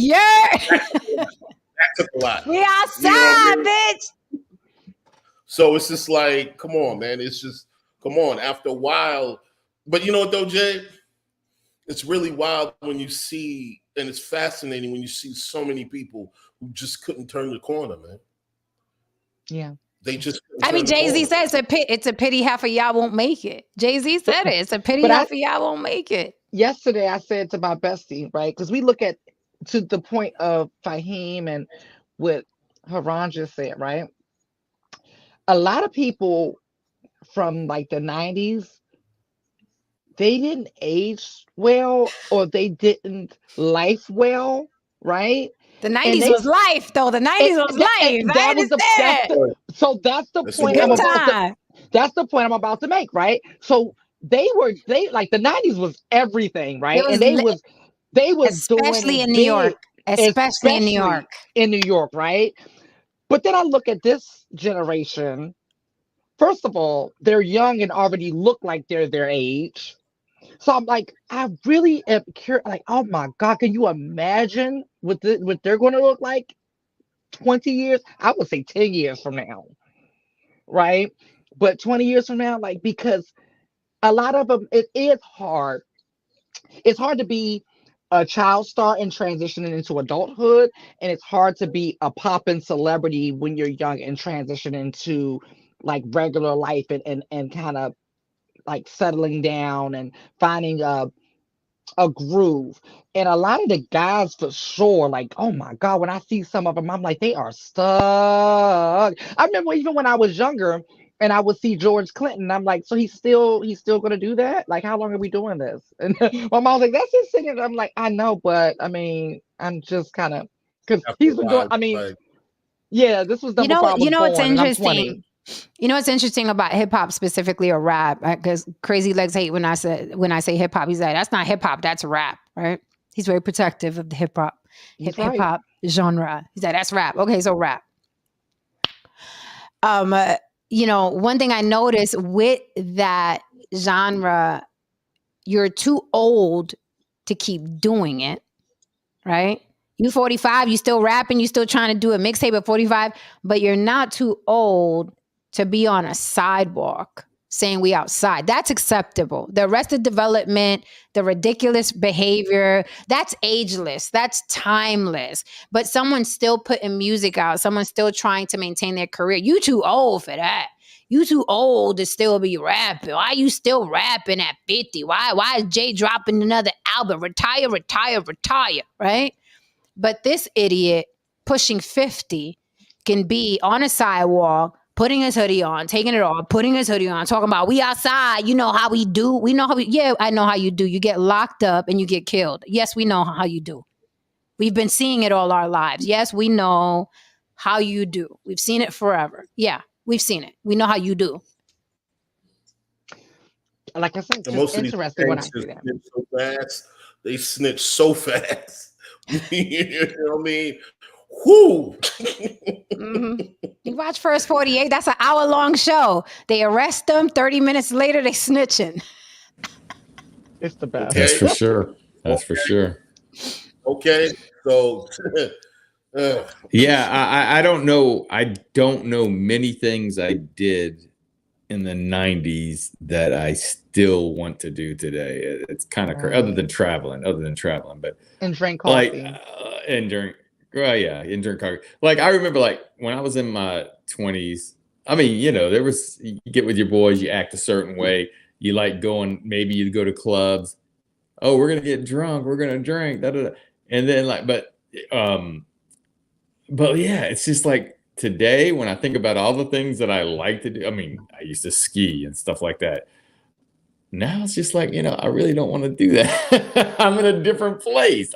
Speaker 7: That took a lot.
Speaker 5: We outside, bitch.
Speaker 7: So it's just like, come on, man. It's just, come on. After a while, but you know what though, Jay? It's really wild when you see, and it's fascinating when you see so many people who just couldn't turn the corner, man.
Speaker 6: Yeah.
Speaker 7: They just.
Speaker 5: I mean, Jay-Z said it's a pity half of y'all won't make it. Jay-Z said it. It's a pity half of y'all won't make it.
Speaker 6: Yesterday, I said to my bestie, right? Because we look at to the point of Fahim and what Haran just said, right? A lot of people from like the 90s they didn't age well, or they didn't life well, right?
Speaker 5: The
Speaker 6: And
Speaker 5: 90s
Speaker 6: they
Speaker 5: was life, though. The 90s was life. I
Speaker 6: that was
Speaker 5: understand.
Speaker 6: that's the
Speaker 7: That's
Speaker 6: point
Speaker 5: Good
Speaker 6: I'm
Speaker 7: important.
Speaker 6: about to
Speaker 5: time.
Speaker 6: that's the point I'm about to make, right? So they like the 90s was everything,
Speaker 5: It
Speaker 6: right?
Speaker 5: was
Speaker 6: And they was doing
Speaker 5: especially
Speaker 6: it
Speaker 5: in New York.
Speaker 6: big,
Speaker 5: Especially in New York.
Speaker 6: especially in New York, right? But then I look at this generation. First of all, they're young and already look like they're their age. So I'm like, I really am curious. Like, oh my God, can you imagine what they're going to look like 20 years? I would say 10 years from now, right? But 20 years from now, like, because a lot of them, it is hard. It's hard to be a child star and transitioning into adulthood, and it's hard to be a poppin' celebrity when you're young and transition into like regular life, and kind of like settling down and finding a groove. And a lot of the guys for sure, like, oh my God, when I see some of them, I'm like, they are stuck. I remember even when I was younger and I would see George Clinton, I'm like, so he's still gonna do that? Like, how long are we doing this? And my mom was like, that's his singing. I'm like, I know, but I mean, I'm just kind of, because
Speaker 7: After
Speaker 6: he's
Speaker 7: a
Speaker 6: been doing,
Speaker 7: while,
Speaker 6: I mean,
Speaker 7: like,
Speaker 6: yeah, this was done before I
Speaker 5: You
Speaker 6: was
Speaker 5: know what's
Speaker 6: born, and I'm
Speaker 5: interesting?
Speaker 6: 20.
Speaker 5: You know what's interesting about hip hop specifically, or rap? Because Crazy Legs hate when I say hip hop. He's like, that's not hip hop, that's rap, right? He's very protective of the hip hop
Speaker 6: He's
Speaker 5: hip
Speaker 6: right.
Speaker 5: hop genre. He's like, that's rap. Okay, so rap. One thing I noticed with that genre, you're too old to keep doing it, right? You 45, you still rapping, you still trying to do a mixtape at 45, but you're not too old to be on a sidewalk saying we outside. That's acceptable. The arrested development, the ridiculous behavior, that's ageless. That's timeless. But someone's still putting music out. Someone's still trying to maintain their career. You too old for that. You too old to still be rapping. Why you still rapping at 50? Why is Jay dropping another album? Retire, right? But this idiot pushing 50 can be on a sidewalk, putting his hoodie on, taking it off, putting his hoodie on, talking about we outside. You know how we do. We know how we, yeah, I know how you do. You get locked up and you get killed. Yes, we know how you do. We've been seeing it all our lives. Yes, we know how you do. We've seen it forever. Yeah, we've seen it. We know how you do.
Speaker 6: Like I said, it's
Speaker 7: and
Speaker 6: just
Speaker 7: most of these
Speaker 6: interesting when I
Speaker 7: gangsters
Speaker 6: see that.
Speaker 7: snitch so fast. They snitch so fast. You know what I mean? Whoo!
Speaker 5: You watch First 48, that's an hour-long show. They arrest them, 30 minutes later, they snitching.
Speaker 6: It's the best.
Speaker 8: That's for sure. That's for sure.
Speaker 7: Okay, so
Speaker 8: yeah, I don't know. I don't know many things I did in the 90s that I still want to do today. It's kind of crazy, other than traveling, but
Speaker 6: and drink coffee.
Speaker 8: Like and during coffee. Like I remember, like when I was in my 20s, I mean, there was, you get with your boys, you act a certain way, you like going, maybe you go to clubs, oh, we're gonna get drunk, we're gonna drink, and then like, but yeah, it's just like today when I think about all the things that I like to do, I mean, I used to ski and stuff like that. Now it's just like, I really don't want to do that. I'm in a different place.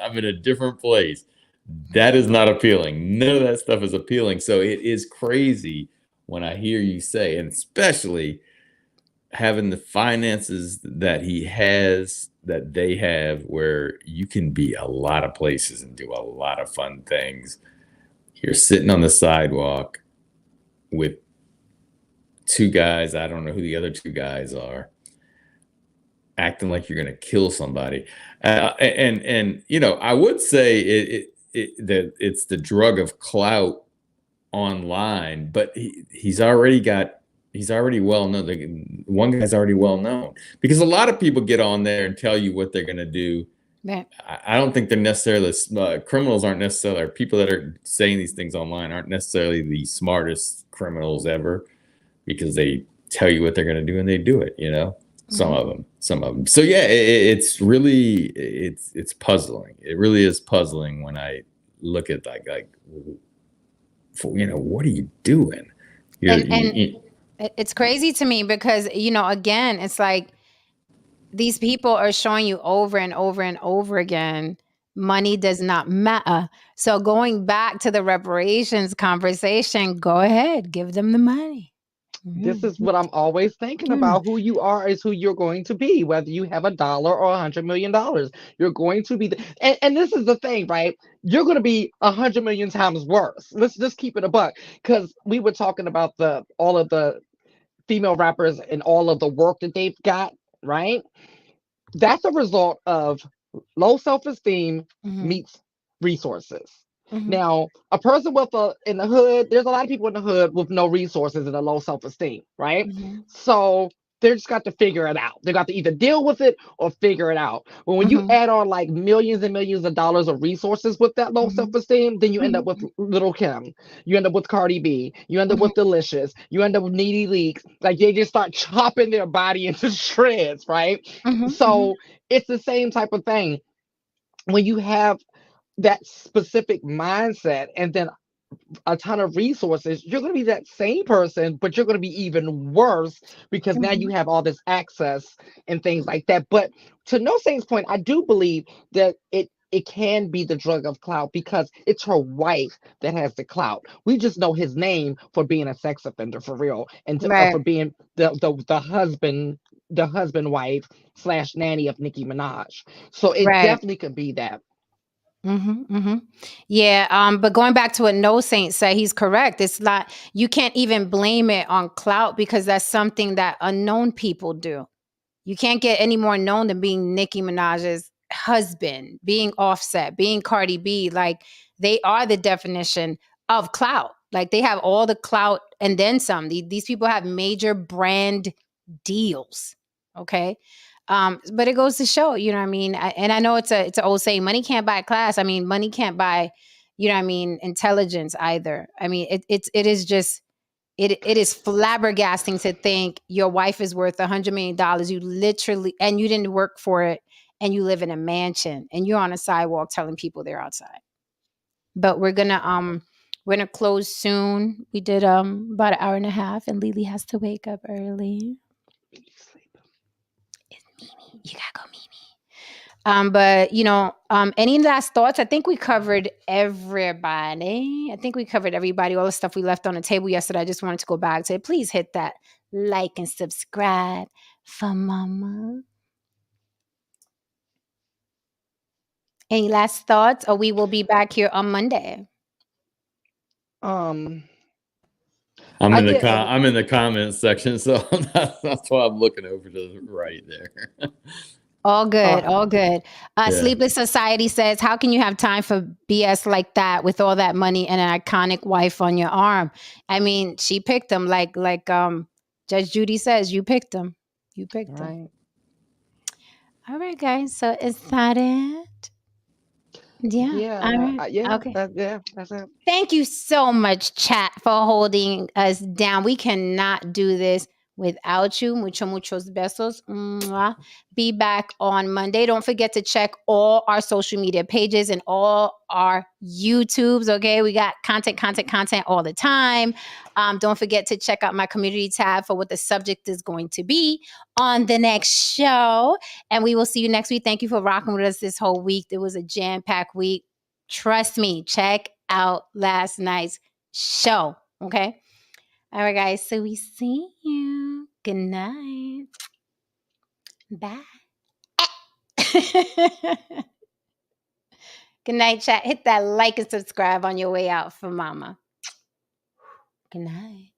Speaker 8: That is not appealing. None of that stuff is appealing. So it is crazy when I hear you say, and especially having the finances that he has, that they have, where you can be a lot of places and do a lot of fun things. You're sitting on the sidewalk with two guys, I don't know who the other two guys are, acting like you're going to kill somebody. And I would say that it's the drug of clout online, but he's already well known. One guy's already well known, because a lot of people get on there and tell you what they're going to do.
Speaker 5: Yeah.
Speaker 8: I don't think they're necessarily criminals aren't necessarily, or people that are saying these things online aren't necessarily the smartest criminals ever, because they tell you what they're going to do and they do it, some of them. So yeah, it's really, it's puzzling. It really is puzzling when I look at like, what are you doing?
Speaker 5: And it's crazy to me because, again, it's like these people are showing you over and over and over again, money does not matter. So going back to the reparations conversation, go ahead, give them the money.
Speaker 6: This is what I'm always thinking about. Who you are is who you're going to be, whether you have $1 or $100 million. You're going to be, and this is the thing, right? You're going to be 100 million times worse. Let's just keep it a buck, because we were talking about all of the female rappers and all of the work that they've got, right? That's a result of low self-esteem meets resources. Now, a person in the hood, there's a lot of people in the hood with no resources and a low self-esteem, right? So they just got to figure it out. They got to either deal with it or figure it out. But when you add on like millions and millions of dollars of resources with that low self-esteem, then you end up with Little Kim. You end up with Cardi B. You end up with Delicious. You end up with Needy Leaks. Like they just start chopping their body into shreds, right? So it's the same type of thing. When you have that specific mindset and then a ton of resources, you're going to be that same person, but you're going to be even worse because now you have all this access and things like that. But to No Saint's point, I do believe that it can be the drug of clout because it's her wife that has the clout. We just know his name for being a sex offender for real, and for being the husband wife / nanny of Nicki Minaj. So it definitely could be that.
Speaker 5: Yeah, but going back to what No Saint said, he's correct. It's not, you can't even blame it on clout because that's something that unknown people do. You can't get any more known than being Nicki Minaj's husband, being Offset, being Cardi B. Like they are the definition of clout. Like they have all the clout and then some. These people have major brand deals. Okay. But it goes to show, you know what I mean? And I know it's an old saying, money can't buy class. I mean, money can't buy, you know what I mean, intelligence either. I mean, it is just, it is flabbergasting to think your wife is worth $100 million. You literally, and you didn't work for it, and you live in a mansion, and you're on a sidewalk telling people they're outside. But we're gonna close soon. We did about an hour and a half, and Lily has to wake up early. You gotta go, Mimi. But you know, any last thoughts? I think we covered everybody. All the stuff we left on the table yesterday. I just wanted to go back to it. Please hit that like and subscribe for mama. Any last thoughts? Or we will be back here on Monday.
Speaker 8: I'm in the comments section, so that's why I'm looking over to the right there.
Speaker 5: All good, all good. Sleepless Society says, how can you have time for BS like that with all that money and an iconic wife on your arm? I mean, she picked him like Judge Judy says, you picked him. You picked him. All right, guys. So is that it? Yeah. Okay.
Speaker 6: That's it.
Speaker 5: Thank you so much, chat, for holding us down. We cannot do this without you. Muchos besos. Mwah. Be back on Monday. Don't forget to check all our social media pages and all our YouTubes. Okay, we got content all the time. Don't forget to check out my community tab for what the subject is going to be on the next show. And we will see you next week. Thank you for rocking with us this whole week. It was a jam-packed week. Trust me, check out last night's show. Okay. All right, guys. So we see you. Good night. Bye. Good night, chat. Hit that like and subscribe on your way out for mama. Good night.